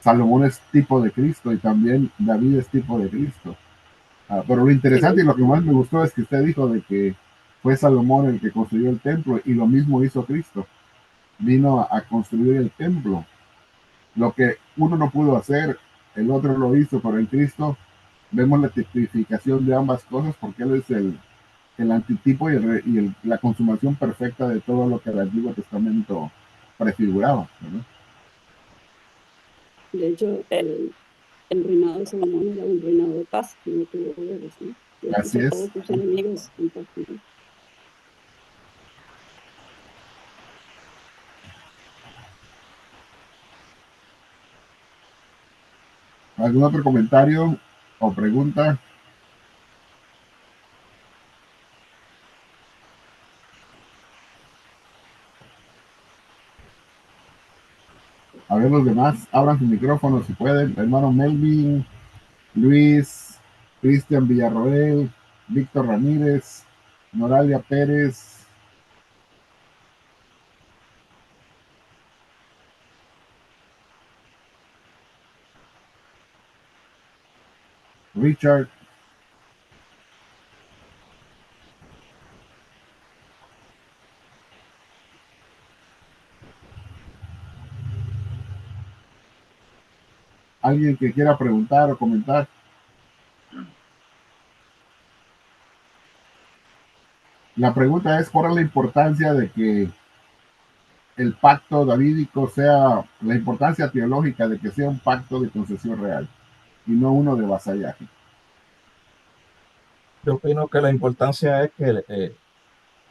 Salomón es tipo de Cristo y también David es tipo de Cristo. Pero lo interesante y lo que más me gustó es que usted dijo de que fue Salomón el que construyó el templo y lo mismo hizo Cristo. Vino a construir el templo. Lo que uno no pudo hacer, el otro lo hizo, pero en Cristo vemos la tipificación de ambas cosas porque Él es el antitipo la consumación perfecta de todo lo que el Antiguo Testamento prefiguraba, ¿verdad? De hecho, el reinado de Salomón era un reinado de paz, que no tuvo guerras, ¿no? Que Así puso a es. todos sus enemigos en paz, ¿no? ¿Algún otro comentario o pregunta? A ver los demás, abran su micrófono si pueden. Hermano Melvin, Luis, Cristian Villarroel, Víctor Ramírez, Noralia Pérez, Richard, alguien que quiera preguntar o comentar. La pregunta es, ¿cuál es la importancia de que el pacto davídico sea, la importancia teológica de que sea un pacto de concesión real y no uno de vasallaje? Yo opino que la importancia es que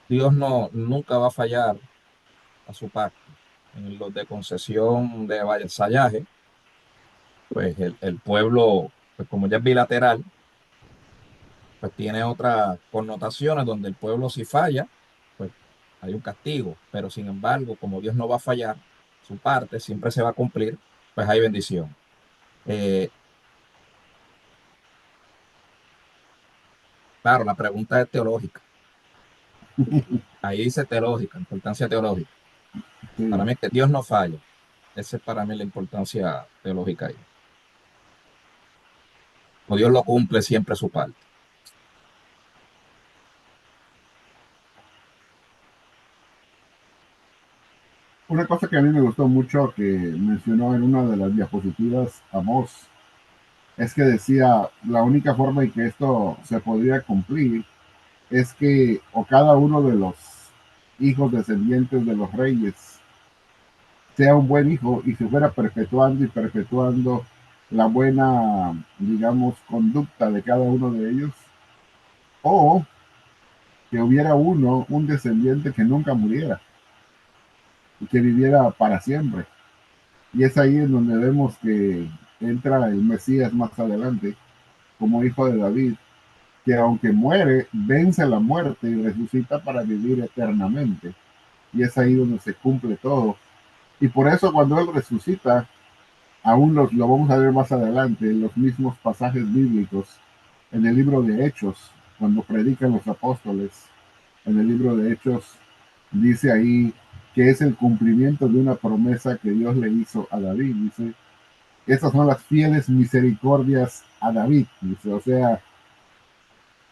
Dios nunca va a fallar a su pacto. En los de concesión de vasallaje, pues el pueblo, pues como ya es bilateral, pues tiene otras connotaciones donde el pueblo si falla, pues hay un castigo, pero sin embargo, como Dios no va a fallar, su parte siempre se va a cumplir, pues hay bendición. Eh, claro, la pregunta es teológica. Ahí dice teológica, importancia teológica. Para Sí. mí es que Dios no falla. Esa es para mí la importancia teológica ahí. O Dios lo cumple siempre su parte. Una cosa que a mí me gustó mucho que mencionó en una de las diapositivas Amós es que decía la única forma en que esto se podría cumplir es que o cada uno de los hijos descendientes de los reyes sea un buen hijo y se fuera perpetuando y perpetuando la buena, digamos, conducta de cada uno de ellos, o que hubiera uno, un descendiente que nunca muriera y que viviera para siempre. Y es ahí en donde vemos que entra el Mesías más adelante como hijo de David, que aunque muere, vence la muerte y resucita para vivir eternamente. Y es ahí donde se cumple todo. Y por eso cuando Él resucita, aún lo vamos a ver más adelante, en los mismos pasajes bíblicos, en el libro de Hechos, cuando predican los apóstoles, en el libro de Hechos, dice ahí que es el cumplimiento de una promesa que Dios le hizo a David. Dice, estas son las fieles misericordias a David. Dice, o sea,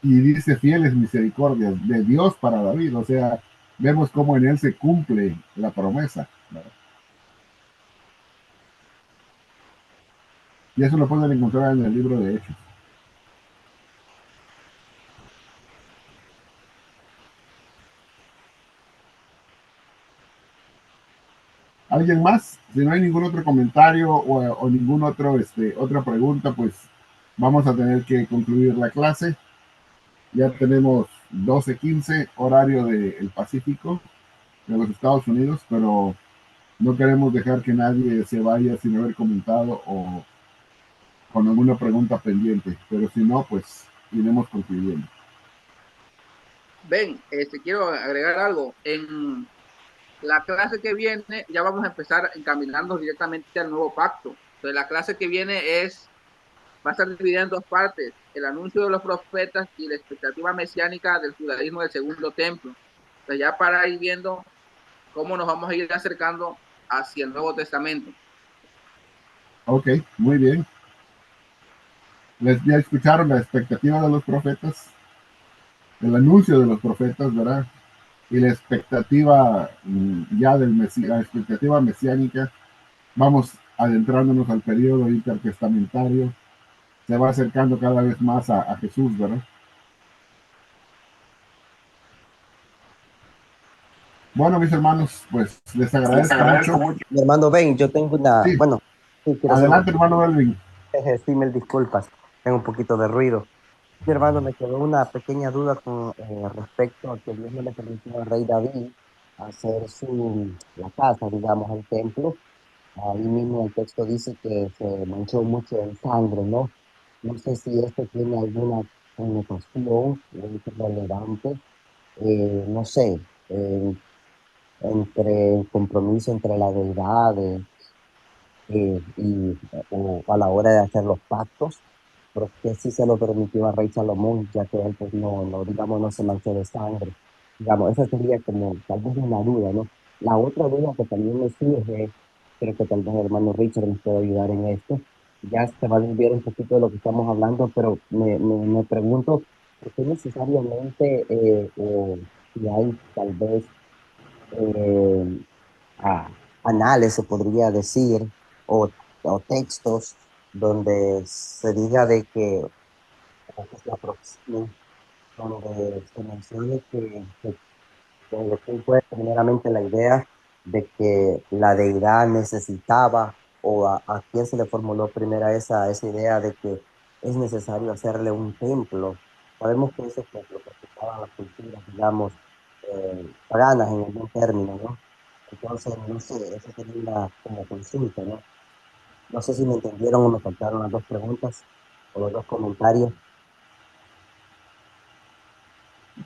y dice fieles misericordias de Dios para David. O sea, vemos cómo en él se cumple la promesa, ¿verdad? Y eso lo pueden encontrar en el libro de Hechos. ¿Alguien más? Si no hay ningún otro comentario o ningún otro, otra pregunta, pues vamos a tener que concluir la clase. Ya tenemos 12:15 horario del Pacífico de los Estados Unidos, pero no queremos dejar que nadie se vaya sin haber comentado o con alguna pregunta pendiente, pero si no, pues iremos concluyendo. Ven, quiero agregar algo. En la clase que viene ya vamos a empezar encaminando directamente al nuevo pacto. Entonces, la clase que viene va a estar dividida en dos partes: el anuncio de los profetas y la expectativa mesiánica del judaísmo del segundo templo. Entonces, ya para ir viendo cómo nos vamos a ir acercando hacia el Nuevo Testamento. Ok, muy bien. Ya escucharon la expectativa de los profetas, el anuncio de los profetas, ¿verdad? Y la expectativa ya del Mesías, la expectativa mesiánica. Vamos adentrándonos al periodo intertestamentario, se va acercando cada vez más a Jesús, ¿verdad? Bueno, mis hermanos, pues les agradezco mucho. Mi hermano Ben, yo tengo una, Sí, bueno, sí, quiero hacer adelante, hermano Elvin. sí, mil disculpas, tengo un poquito de ruido. Mi hermano, me quedó una pequeña duda con respecto a que Dios no le permitió al rey David hacer la casa, digamos, el templo. Ahí mismo el texto dice que se manchó mucho en sangre, ¿no? No sé si esto tiene alguna connotación relevante, no sé, entre el compromiso entre la deidad y a la hora de hacer los pactos. porque sí se lo permitió al rey Salomón, ya que él pues digamos, no se manchó de sangre. Digamos, esa sería como tal vez una duda, ¿no? La otra duda que también me surge, creo que tal vez el hermano Richard nos puede ayudar en esto, ya se va a desviar un poquito de lo que estamos hablando, pero me pregunto, ¿por qué necesariamente, o si hay tal vez eh, a- anales, se podría decir, o textos donde se diga de que, o que se aproxime, donde se mencione que donde tú puedes primeramente la idea de que la deidad necesitaba, o a quién se le formuló primero esa idea de que es necesario hacerle un templo. Sabemos que ese templo practicaba las culturas, digamos, paganas en algún término, ¿no? Entonces, no sé, esa sería una como consulta, ¿no? No sé si me entendieron o me faltaron las dos preguntas o los dos comentarios.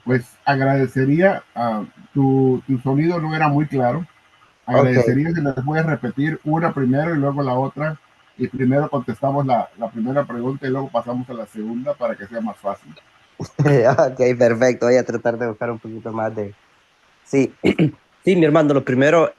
Pues agradecería, tu sonido no era muy claro. Ok, Agradecería si les puedes repetir una primero y luego la otra. Y primero contestamos la primera pregunta y luego pasamos a la segunda para que sea más fácil. ok, perfecto. Voy a tratar de buscar un poquito más de... Sí, sí, mi hermano, lo primero,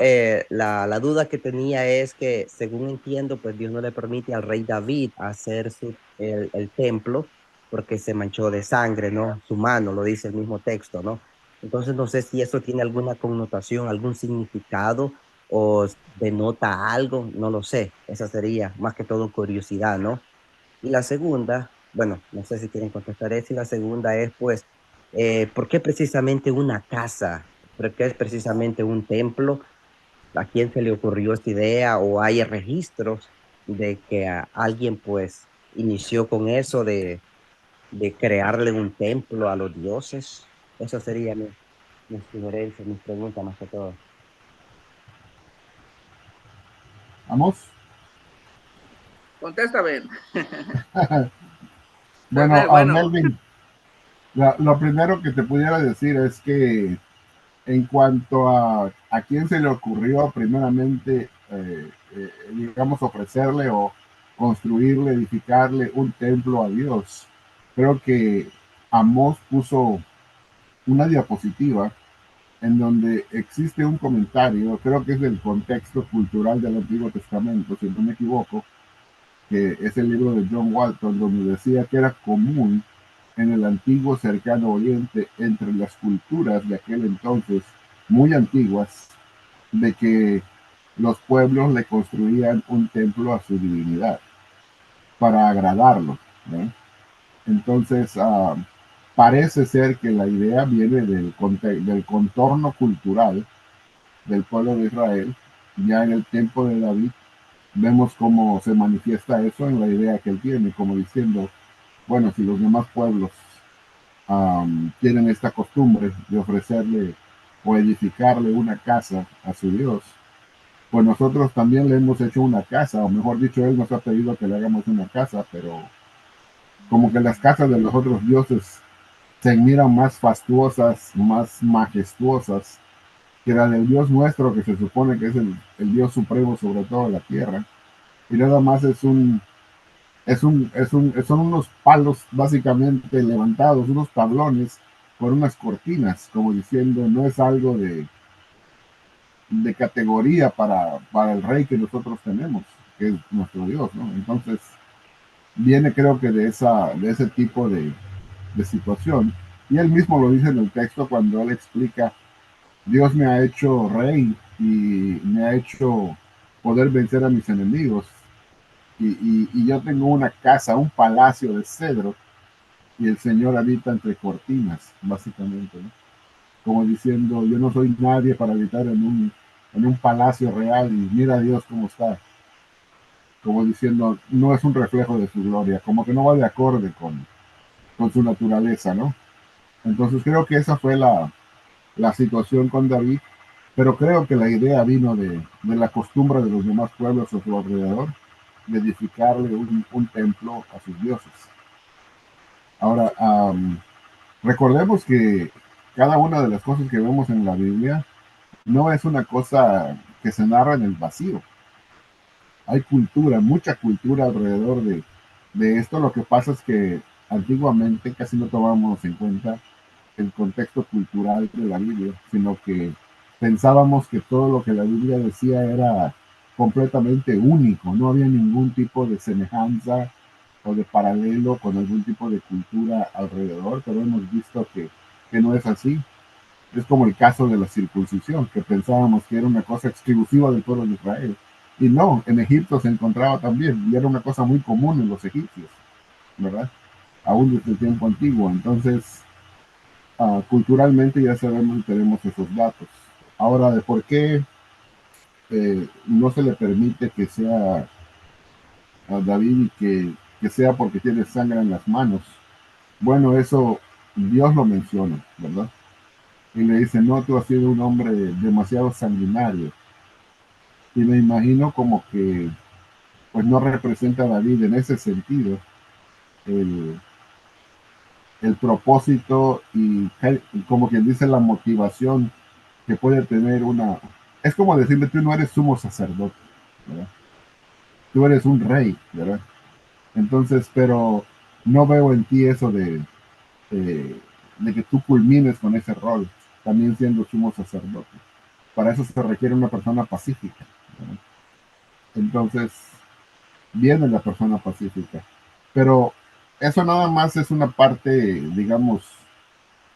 la duda que tenía es que, según entiendo, pues Dios no le permite al rey David hacer el templo porque se manchó de sangre, ¿no? Su mano, lo dice el mismo texto, ¿no? Entonces no sé si eso tiene alguna connotación, algún significado o denota algo, no lo sé. Esa sería más que todo curiosidad, ¿no? Y la segunda, bueno, no sé si quieren contestar eso, y la segunda es, pues, ¿por qué precisamente una casa? ¿Por qué es precisamente un templo? ¿A quién se le ocurrió esta idea? ¿O hay registros de que alguien, pues, inició con eso de crearle un templo a los dioses? Esa sería mi sugerencia, mi pregunta más que todo. ¿Vamos? Contesta, Ben. Bueno, Bueno, Melvin, lo primero que te pudiera decir es que en cuanto a quién se le ocurrió primeramente, digamos, ofrecerle o construirle, edificarle un templo a Dios, creo que Amós puso una diapositiva en donde existe un comentario, creo que es del contexto cultural del Antiguo Testamento, si no me equivoco, que es el libro de John Walton, donde decía que era común en el antiguo cercano oriente, entre las culturas de aquel entonces, muy antiguas, de que los pueblos le construían un templo a su divinidad para agradarlo, ¿no? Entonces, parece ser que la idea viene del contorno cultural del pueblo de Israel. Ya en el tiempo de David vemos cómo se manifiesta eso en la idea que él tiene, como diciendo, bueno, si los demás pueblos tienen esta costumbre de ofrecerle o edificarle una casa a su Dios, pues nosotros también le hemos hecho una casa, o mejor dicho, Él nos ha pedido que le hagamos una casa, pero como que las casas de los otros dioses se miran más fastuosas, más majestuosas que la del Dios nuestro, que se supone que es el Dios supremo sobre toda la tierra. Y nada más son unos palos básicamente levantados, unos tablones por unas cortinas, como diciendo, no es algo de categoría para el rey que nosotros tenemos, que es nuestro Dios, ¿no? Entonces, viene creo que de ese tipo de situación. Y él mismo lo dice en el texto cuando él explica, Dios me ha hecho rey y me ha hecho poder vencer a mis enemigos. Y yo tengo una casa, un palacio de cedro, y el Señor habita entre cortinas, básicamente, ¿no? Como diciendo, yo no soy nadie para habitar en un palacio real y mira a Dios cómo está, como diciendo, no es un reflejo de su gloria, como que no va de acorde con su naturaleza, ¿no? Entonces creo que esa fue la situación con David, pero creo que la idea vino de la costumbre de los demás pueblos a su alrededor de edificarle un templo a sus dioses. Ahora, recordemos que cada una de las cosas que vemos en la Biblia no es una cosa que se narra en el vacío. Hay cultura, mucha cultura alrededor de esto. Lo que pasa es que antiguamente casi no tomábamos en cuenta el contexto cultural de la Biblia, sino que pensábamos que todo lo que la Biblia decía era completamente único, no había ningún tipo de semejanza o de paralelo con algún tipo de cultura alrededor, pero hemos visto que no es así. Es como el caso de la circuncisión, que pensábamos que era una cosa exclusiva del pueblo de Israel. Y no, en Egipto se encontraba también, y era una cosa muy común en los egipcios, ¿verdad? Aún desde el tiempo antiguo. Entonces, culturalmente ya sabemos y tenemos esos datos. Ahora, de por qué no se le permite que sea a David y que sea porque tiene sangre en las manos. Bueno, eso Dios lo menciona, ¿verdad? Y le dice, no, tú has sido un hombre demasiado sanguinario. Y me imagino como que, pues no representa a David en ese sentido el, el propósito y como quien dice la motivación que puede tener una... Es como decirle, tú no eres sumo sacerdote, ¿verdad? Tú eres un rey, ¿verdad? Entonces, pero no veo en ti eso de que tú culmines con ese rol, también siendo sumo sacerdote. Para eso se requiere una persona pacífica, ¿verdad? Entonces, viene la persona pacífica. Pero eso nada más es una parte, digamos,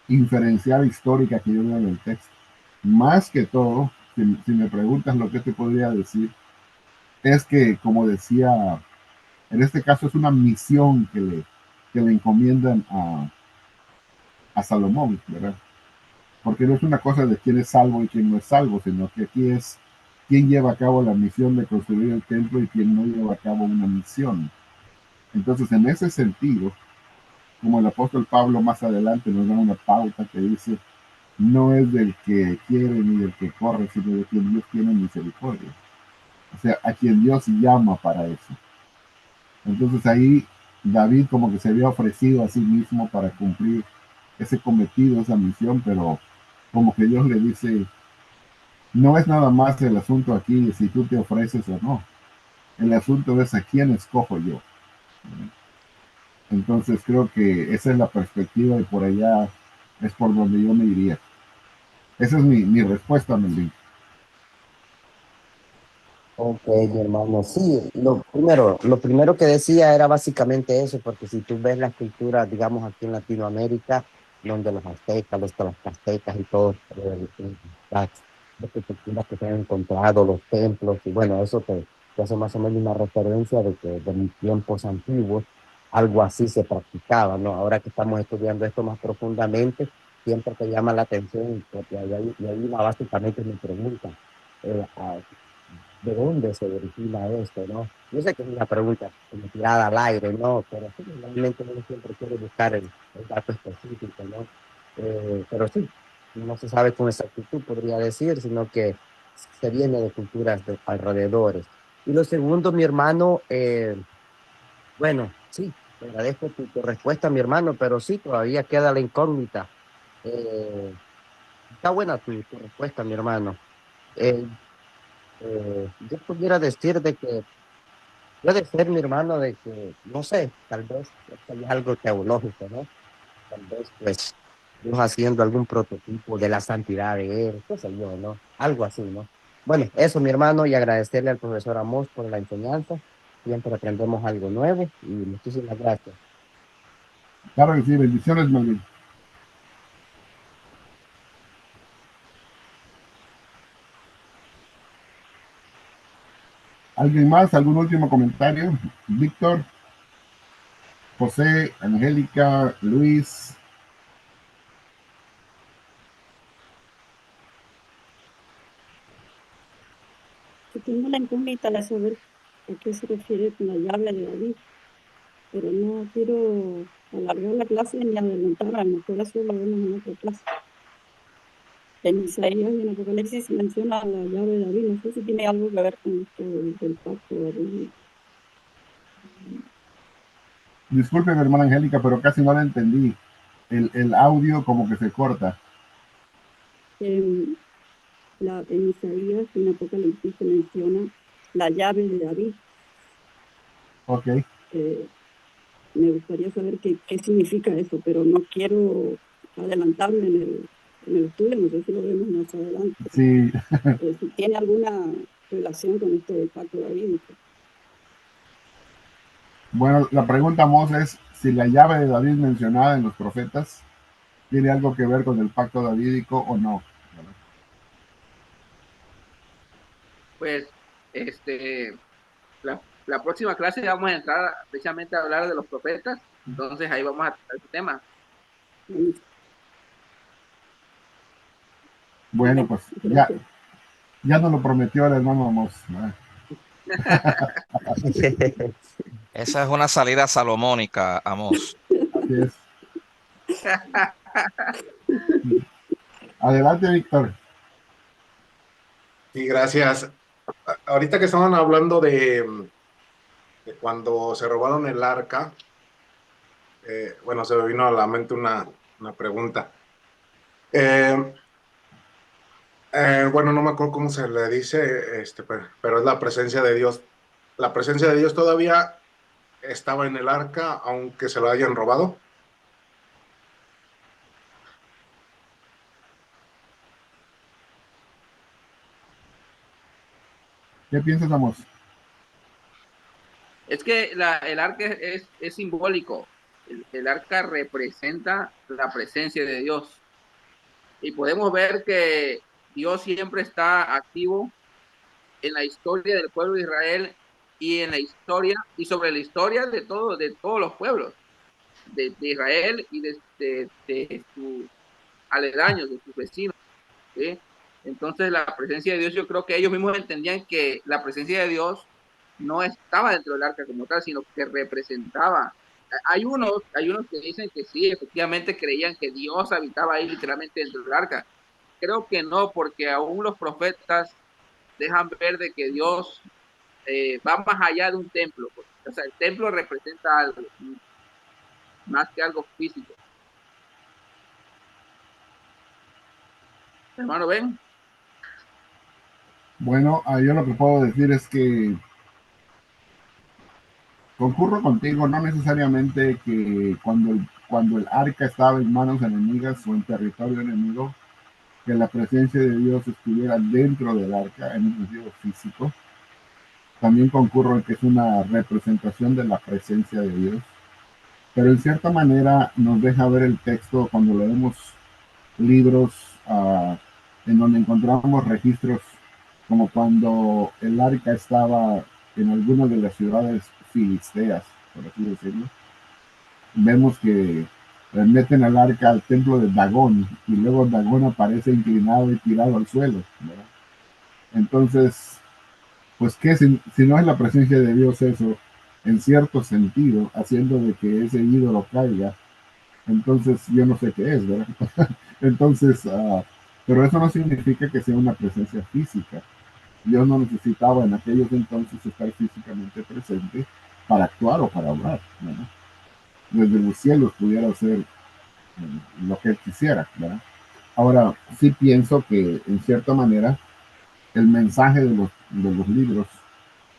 inferencial histórica que yo veo en el texto. Más que todo, si me preguntas lo que te podría decir, es que, como decía, en este caso es una misión que le encomiendan a Salomón, ¿verdad? Porque no es una cosa de quién es salvo y quién no es salvo, sino que aquí es quién lleva a cabo la misión de construir el templo y quién no lleva a cabo una misión. Entonces, en ese sentido, como el apóstol Pablo más adelante nos da una pauta que dice, no es del que quiere ni del que corre, sino de quien Dios tiene misericordia. O sea, a quien Dios llama para eso. Entonces ahí David como que se había ofrecido a sí mismo para cumplir ese cometido, esa misión, pero como que Dios le dice, no es nada más el asunto aquí de si tú te ofreces o no. El asunto es a quién escojo yo. Entonces creo que esa es la perspectiva y por allá es por donde yo me iría. Esa es mi respuesta, Melvin. Ok, mi hermano, sí, lo primero que decía era básicamente eso, porque si tú ves las culturas, digamos, aquí en Latinoamérica, donde los aztecas, los tlaxcaltecas y todo, las, las culturas que se han encontrado, los templos, y bueno, eso te hace más o menos una referencia de que de mis tiempos antiguos algo así se practicaba, ¿no? Ahora que estamos estudiando esto más profundamente, siempre te llama la atención, porque y ahí va básicamente mi pregunta. eh, a- ¿De dónde se origina esto, no? Yo sé que es una pregunta como tirada al aire, ¿no? Pero sí, realmente uno siempre quiere buscar el dato específico, ¿no? Pero sí, no se sabe con exactitud, podría decir, sino que se viene de culturas de alrededores. Y lo segundo, mi hermano, bueno, sí, te agradezco tu respuesta, mi hermano, pero sí, todavía queda la incógnita. Eh, Está buena tu respuesta, mi hermano. Eh, yo pudiera decir de que puede ser, mi hermano, de que, no sé, tal vez esto es algo teológico, ¿no? Tal vez, pues, Dios haciendo algún prototipo de la santidad de Él, qué sé yo, ¿no? Algo así, ¿no? Bueno, eso, mi hermano, y agradecerle al profesor Amos por la enseñanza. Siempre aprendemos algo nuevo y muchísimas gracias. Claro que sí, bendiciones, Melvin. ¿Alguien más? ¿Algún último comentario? Víctor, José, Angélica, Luis. Yo tengo la incógnita de saber a qué se refiere con la llave de David, pero no quiero alargar la clase ni adelantarla, a lo mejor eso lo vemos en otra clase. En Isaías y en Apocalipsis se menciona la llave de David, no sé si tiene algo que ver con esto del pacto de David. Disculpe, mi hermana Angélica, pero casi no la entendí. El audio como que se corta. En, en Isaías y en Apocalipsis se menciona la llave de David. Ok. Eh, me gustaría saber qué significa eso, pero no quiero adelantarme en el estudio, no sé si lo vemos más adelante. Sí, Si tiene alguna relación con esto del pacto davídico. bueno, la pregunta, Mos, es si la llave de David mencionada en los profetas tiene algo que ver con el pacto davídico o no. Pues, la próxima clase vamos a entrar precisamente a hablar de los profetas, entonces ahí vamos a tratar ese tema. Bueno, pues ya nos lo prometió el hermano Mos. Esa es una salida salomónica, Amos. Así es. Adelante, Víctor. Sí, gracias. Ahorita que estaban hablando de cuando se robaron el arca, bueno, se me vino a la mente una pregunta. Eh, bueno, no me acuerdo cómo se le dice, pero es la presencia de Dios. La presencia de Dios todavía estaba en el arca, aunque se lo hayan robado. ¿Qué piensas, Amos? Es que el arca es simbólico. El arca representa la presencia de Dios. Y podemos ver que Dios siempre está activo en la historia del pueblo de Israel y en la historia y sobre la historia de todos los pueblos de Israel y de sus aledaños, de sus vecinos. ¿Sí? Entonces la presencia de Dios, yo creo que ellos mismos entendían que la presencia de Dios no estaba dentro del arca como tal, sino que representaba. Hay unos que dicen que sí, efectivamente creían que Dios habitaba ahí literalmente dentro del arca. Creo que no, porque aún los profetas dejan ver de que Dios va más allá de un templo. O sea, el templo representa algo, más que algo físico. Hermano, ven. Bueno, yo lo que puedo decir es que concurro contigo, no necesariamente que cuando el arca estaba en manos enemigas o en territorio enemigo, que la presencia de Dios estuviera dentro del arca en un sentido físico. También concurro en que es una representación de la presencia de Dios. Pero en cierta manera nos deja ver el texto cuando leemos libros en donde encontramos registros como cuando el arca estaba en alguna de las ciudades filisteas, por así decirlo. Vemos que meten al arca al templo de Dagón y luego Dagón aparece inclinado y tirado al suelo, ¿verdad? Entonces, pues qué si no es la presencia de Dios eso, en cierto sentido, haciendo de que ese ídolo caiga, entonces yo no sé qué es, ¿verdad? Entonces, pero eso no significa que sea una presencia física. Dios no necesitaba en aquellos entonces estar físicamente presente para actuar o para hablar, ¿verdad? Desde los cielos pudiera hacer lo que él quisiera, ¿verdad? Ahora, sí pienso que en cierta manera el mensaje de los libros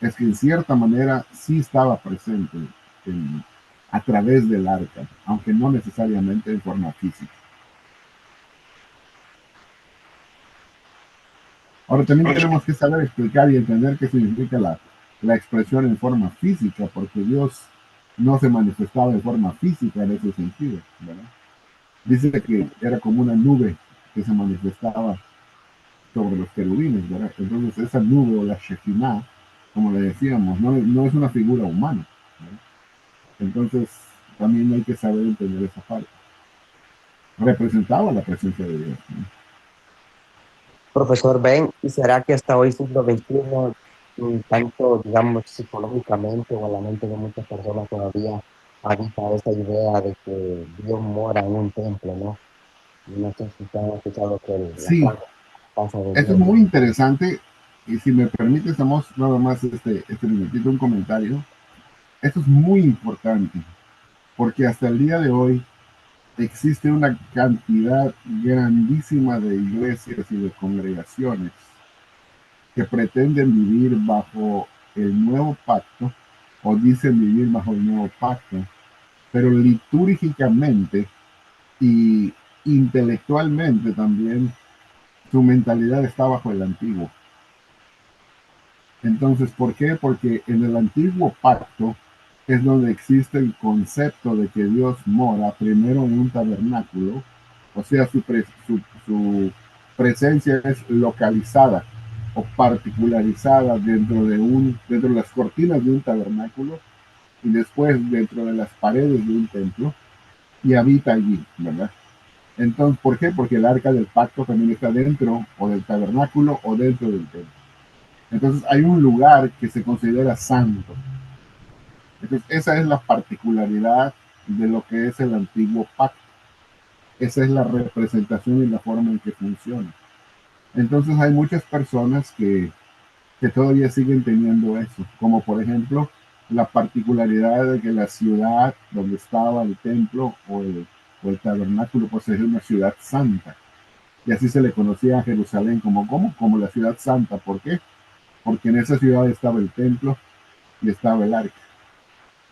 es que en cierta manera sí estaba presente a través del arca, aunque no necesariamente en forma física. Ahora también tenemos que saber explicar y entender qué significa la expresión en forma física, porque Dios no se manifestaba en forma física en ese sentido, ¿verdad? Dice que era como una nube que se manifestaba sobre los querubines, ¿verdad? Entonces esa nube o la Shekinah, como le decíamos, no es una figura humana, ¿verdad? Entonces también hay que saber entender esa parte. Representaba la presencia de Dios, ¿no? Profesor Ben, ¿y será que hasta hoy, siglo XXI, tanto, digamos, psicológicamente o en la mente de muchas personas todavía habita esa idea de que Dios mora en un templo, ¿no? Y no sé si ustedes han escuchado que la Sí, casa de eso Dios. es muy interesante. Y si me permite, estamos nada más este minutito, un comentario. Esto es muy importante, porque hasta el día de hoy existe una cantidad grandísima de iglesias y de congregaciones que pretenden vivir bajo el nuevo pacto o dicen vivir bajo el nuevo pacto, pero litúrgicamente y intelectualmente también su mentalidad está bajo el antiguo. Entonces, ¿por qué? Porque en el antiguo pacto es donde existe el concepto de que Dios mora primero en un tabernáculo, o sea, su presencia es localizada o particularizada dentro de las cortinas de un tabernáculo y después dentro de las paredes de un templo y habita allí, ¿verdad? Entonces, ¿por qué? Porque el arca del pacto también está dentro o del tabernáculo o dentro del templo. Entonces hay un lugar que se considera santo. Entonces esa es la particularidad de lo que es el antiguo pacto. Esa es la representación y la forma en que funciona. Entonces hay muchas personas que todavía siguen teniendo eso, como por ejemplo la particularidad de que la ciudad donde estaba el templo o el tabernáculo pues es una ciudad santa. Y así se le conocía a Jerusalén como la ciudad santa. ¿Por qué? Porque en esa ciudad estaba el templo y estaba el arca.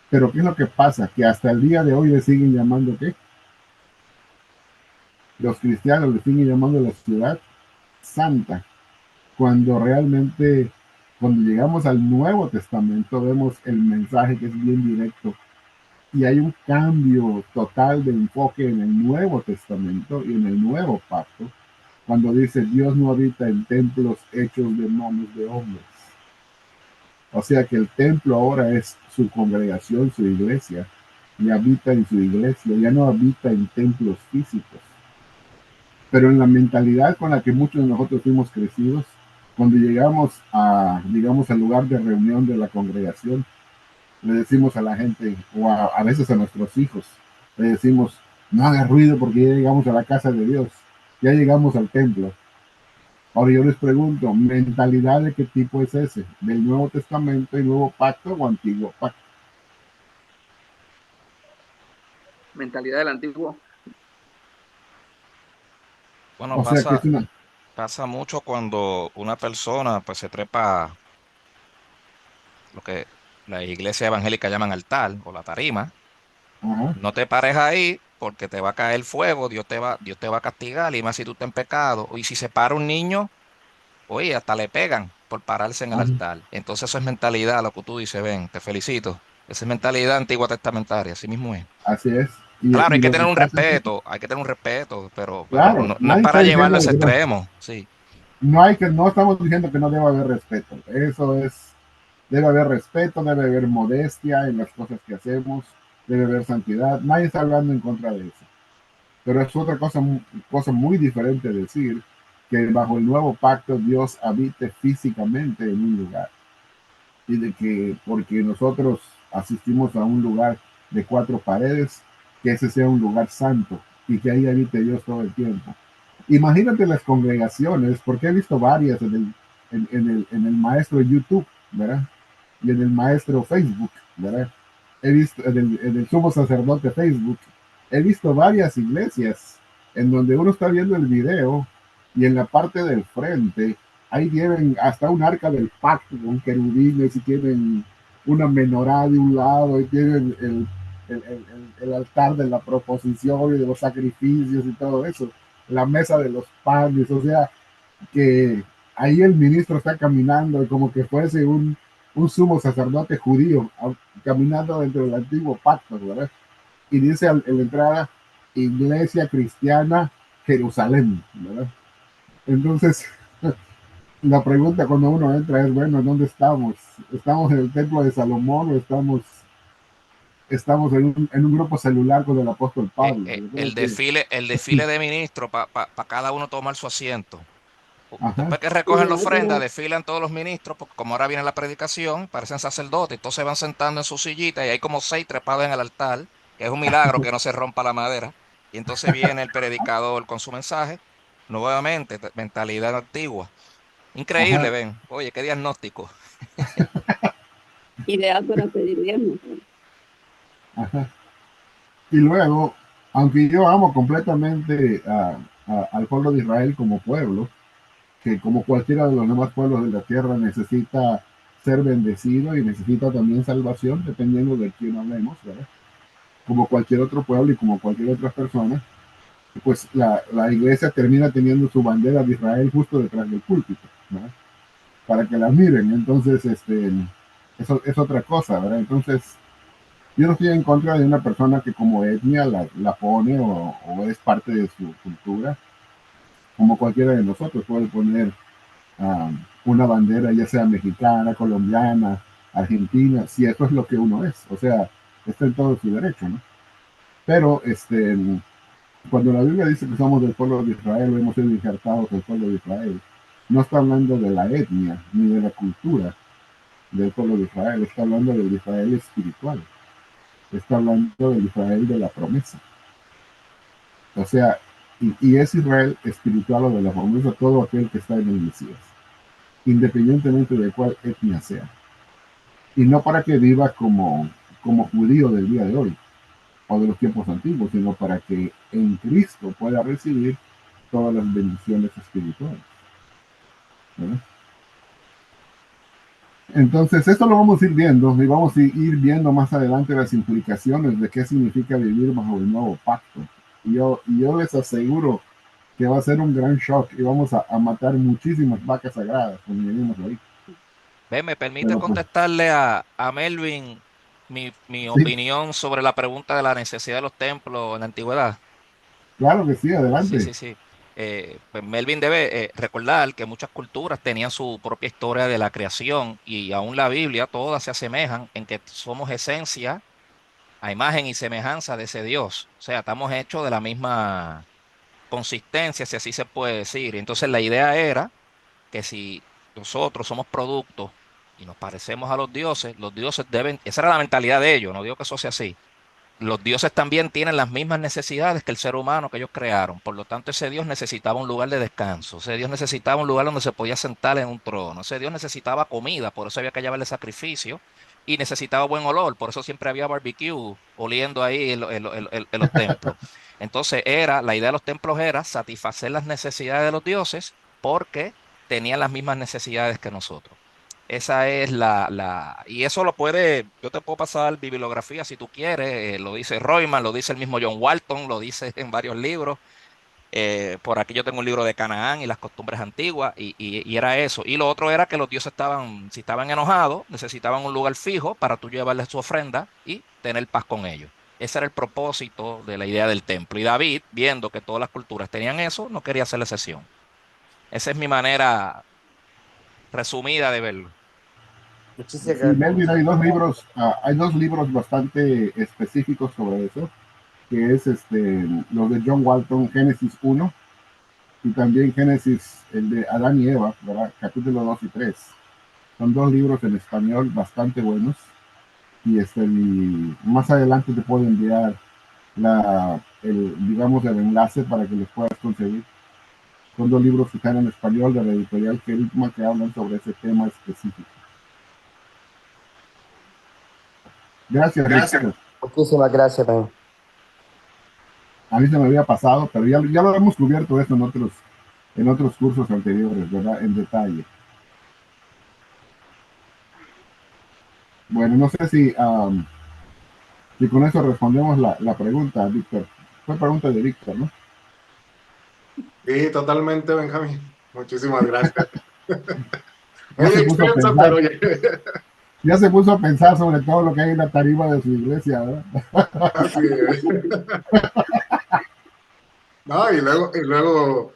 Pero ¿qué es lo que pasa? Que hasta el día de hoy le siguen llamando ¿qué? Los cristianos le siguen llamando la ciudad santa, cuando realmente, cuando llegamos al Nuevo Testamento, vemos el mensaje que es bien directo y hay un cambio total de enfoque en el Nuevo Testamento y en el Nuevo Pacto, cuando dice Dios no habita en templos hechos de manos de hombres. O sea que el templo ahora es su congregación, su iglesia, y habita en su iglesia, ya no habita en templos físicos. Pero en la mentalidad con la que muchos de nosotros fuimos crecidos, cuando llegamos digamos, al lugar de reunión de la congregación, le decimos a la gente, o a veces a nuestros hijos, le decimos, no hagas ruido porque ya llegamos a la casa de Dios, ya llegamos al templo. Ahora yo les pregunto, ¿mentalidad de qué tipo es ese? ¿Del Nuevo Testamento y Nuevo Pacto o Antiguo Pacto? Mentalidad del antiguo. Bueno, O sea que es una... pasa mucho cuando una persona pues se trepa lo que la iglesia evangélica llaman altar o la tarima. Ajá, No te pares ahí porque te va a caer fuego, Dios te va a castigar, y más si tú estás en pecado. Y si se para un niño, oye, hasta le pegan por pararse en el ajá, altar. Entonces eso es mentalidad, lo que tú dices, ven, te felicito. Esa es mentalidad antigua testamentaria, así mismo es. así es. Claro, hay Y que lo tener que un pasa es que, respeto, hay que tener un respeto, pero claro, no es nadie está para llevarlo a diciendo ese que no, extremo, sí. no estamos diciendo que no deba haber respeto. Eso es, debe haber respeto, debe haber modestia en las cosas que hacemos, debe haber santidad. Nadie está hablando en contra de eso. Pero es otra cosa muy diferente decir que bajo el nuevo pacto Dios habite físicamente en un lugar. Y de que porque nosotros asistimos a un lugar de cuatro paredes, que ese sea un lugar santo y que ahí habite Dios todo el tiempo. Imagínate las congregaciones, porque he visto varias en el maestro YouTube, ¿verdad? Y en el maestro Facebook, ¿verdad? He visto en el sumo sacerdote Facebook, he visto varias iglesias en donde uno está viendo el video y en la parte del frente, ahí tienen hasta un arca del pacto con querubines y tienen una menorá de un lado y tienen el altar de la proposición y de los sacrificios y todo eso, la mesa de los panes, o sea, que ahí el ministro está caminando como que fuese un sumo sacerdote judío caminando dentro del antiguo pacto, ¿verdad? Y dice en la entrada, Iglesia Cristiana Jerusalén, ¿verdad? Entonces, la pregunta cuando uno entra es, bueno, ¿dónde estamos? ¿Estamos en el templo de Salomón o estamos en un grupo celular con el apóstol Pablo? Yo creo que, El desfile de ministros para cada uno tomar su asiento. ajá, Después que recogen la ofrenda, desfilan todos los ministros, porque como ahora viene la predicación, parecen sacerdotes, entonces se van sentando en su sillita y hay como 6 trepados en el altar, que es un milagro que no se rompa la madera. Y entonces viene el predicador con su mensaje, nuevamente, mentalidad antigua. Increíble, ajá, ven. Oye, qué diagnóstico. Ideal para pedir diezmos. ajá. Y luego, aunque yo amo completamente al pueblo de Israel como pueblo, que como cualquiera de los demás pueblos de la tierra necesita ser bendecido y necesita también salvación, dependiendo de quién hablemos, ¿verdad? como cualquier otro pueblo y como cualquier otra persona, pues la iglesia termina teniendo su bandera de Israel justo detrás del púlpito, ¿no? Para que la miren. Entonces, eso es otra cosa, ¿verdad? Entonces, yo no estoy en contra de una persona que como etnia la pone o es parte de su cultura, como cualquiera de nosotros puede poner una bandera, ya sea mexicana, colombiana, argentina, si eso es lo que uno es. O sea, está en todo su derecho, ¿no? Pero, cuando la Biblia dice que somos del pueblo de Israel o hemos sido injertados del pueblo de Israel, no está hablando de la etnia ni de la cultura del pueblo de Israel, está hablando del Israel espiritual, está hablando del Israel de la promesa. O sea, y es Israel espiritual o de la promesa todo aquel que está en el Mesías, independientemente de cuál etnia sea. Y no para que viva como judío del día de hoy o de los tiempos antiguos, sino para que en Cristo pueda recibir todas las bendiciones espirituales, ¿verdad? Entonces, esto lo vamos a ir viendo y vamos a ir viendo más adelante las implicaciones de qué significa vivir bajo el nuevo pacto. Y yo les aseguro que va a ser un gran shock y vamos a matar muchísimas vacas sagradas, como venimos ahí. Ve, me permite Pero pues, contestarle a Melvin mi sí, opinión sobre la pregunta de la necesidad de los templos en la antigüedad. claro que sí, Sí, adelante. sí, sí. Pues Melvin debe recordar que muchas culturas tenían su propia historia de la creación y aún la Biblia, todas se asemejan en que somos esencia a imagen y semejanza de ese Dios. O sea, estamos hechos de la misma consistencia, si así se puede decir. Entonces la idea era que si nosotros somos productos y nos parecemos a los dioses deben, esa era la mentalidad de ellos, no digo que eso sea así. Los dioses también tienen las mismas necesidades que el ser humano que ellos crearon. Por lo tanto, ese Dios necesitaba un lugar de descanso. Ese Dios necesitaba un lugar donde se podía sentar en un trono. Ese Dios necesitaba comida, por eso había que llevarle sacrificio. Y necesitaba buen olor, por eso siempre había barbecue oliendo ahí en los templos. Entonces, la idea de los templos era satisfacer las necesidades de los dioses porque tenían las mismas necesidades que nosotros. Esa es y eso yo te puedo pasar bibliografía si tú quieres, lo dice Royman, lo dice el mismo John Walton, lo dice en varios libros. Por aquí yo tengo un libro de Canaán y las costumbres antiguas, y era eso. Y lo otro era que los dioses si estaban enojados, necesitaban un lugar fijo para tú llevarles su ofrenda y tener paz con ellos. Ese era el propósito de la idea del templo. Y David, viendo que todas las culturas tenían eso, no quería hacer la excepción. Esa es mi manera resumida de verlo. Muchísimas Sí, Melvin, gracias. hay dos libros bastante específicos sobre eso, que es los de John Walton, Génesis 1, y también Génesis, el de Adán y Eva, ¿verdad? Capítulo 2 y 3. Son dos libros en español bastante buenos. Y más adelante te puedo enviar digamos, el enlace para que los puedas conseguir. Son dos libros que están en español de la editorial Querigma que hablan sobre ese tema específico. Gracias, Víctor. Muchísimas gracias, Ben. A mí se me había pasado, pero ya lo hemos cubierto eso en otros cursos anteriores, ¿verdad? En detalle. Bueno, no sé si con eso respondemos la pregunta, Víctor. Fue pregunta de Víctor, ¿no? Sí, totalmente, Benjamín. Muchísimas gracias. Ya Muy se puso a extenso, pensar, pero ya se puso a pensar sobre todo lo que hay en la tarima de su iglesia, ¿verdad? así es. No, y luego,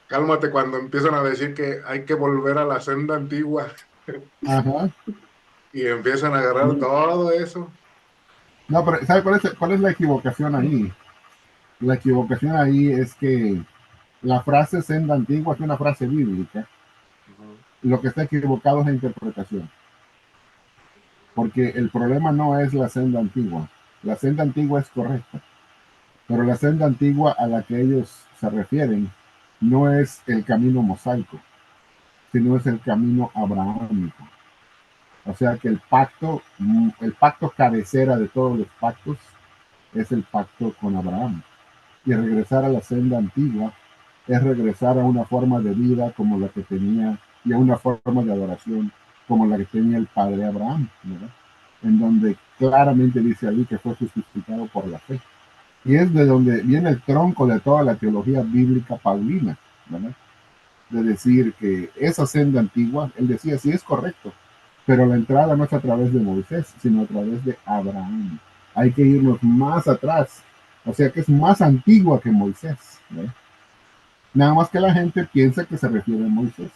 cálmate cuando empiezan a decir que hay que volver a la senda antigua Ajá. y empiezan a agarrar todo eso. No, pero ¿sabe cuál es la equivocación ahí? La equivocación ahí es que la frase senda antigua es una frase bíblica. Ujú. Lo que está equivocado es la interpretación. Porque el problema no es la senda antigua. La senda antigua es correcta. Pero la senda antigua a la que ellos se refieren no es el camino mosaico, sino es el camino abrahámico. O sea que el pacto cabecera de todos los pactos es el pacto con Abraham. Y regresar a la senda antigua es regresar a una forma de vida como la que tenía y a una forma de adoración como la que tenía el padre Abraham, ¿verdad? en donde claramente dice ahí que fue justificado por la fe. Y es de donde viene el tronco de toda la teología bíblica paulina, ¿verdad? De decir que esa senda antigua, él decía, sí es correcto, pero la entrada no es a través de Moisés, sino a través de Abraham. Hay que irnos más atrás, o sea que es más antigua que Moisés, ¿verdad? Nada más que la gente piensa que se refiere a Moisés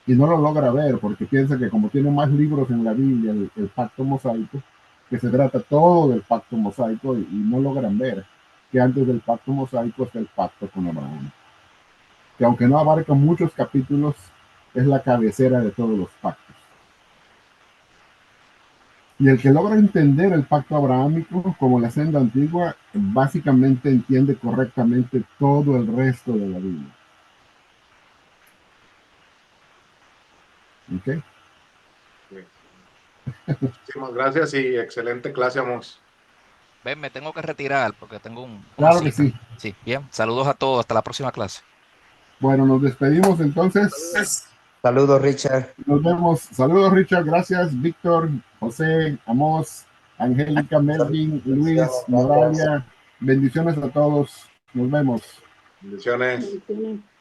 y no lo logra ver porque piensa que como tiene más libros en la Biblia, el pacto mosaico, que se trata todo del pacto mosaico y no logran ver que antes del pacto mosaico está el pacto con Abraham, que aunque no abarca muchos capítulos, es la cabecera de todos los pactos. Y el que logra entender el pacto abrahámico como la senda antigua, básicamente entiende correctamente todo el resto de la Biblia. ¿Ok? Muchísimas gracias y excelente clase, Amos. Ven, me tengo que retirar porque tengo una Claro que cita. sí. Sí, bien. Saludos a todos. Hasta la próxima clase. Bueno, nos despedimos entonces. Saludos, Richard. Nos vemos. Saludos, Richard. Gracias, Víctor, José, Amos, Angélica, Melvin, Luis, Moralia. Bendiciones a todos. Nos vemos. Bendiciones. Bendiciones.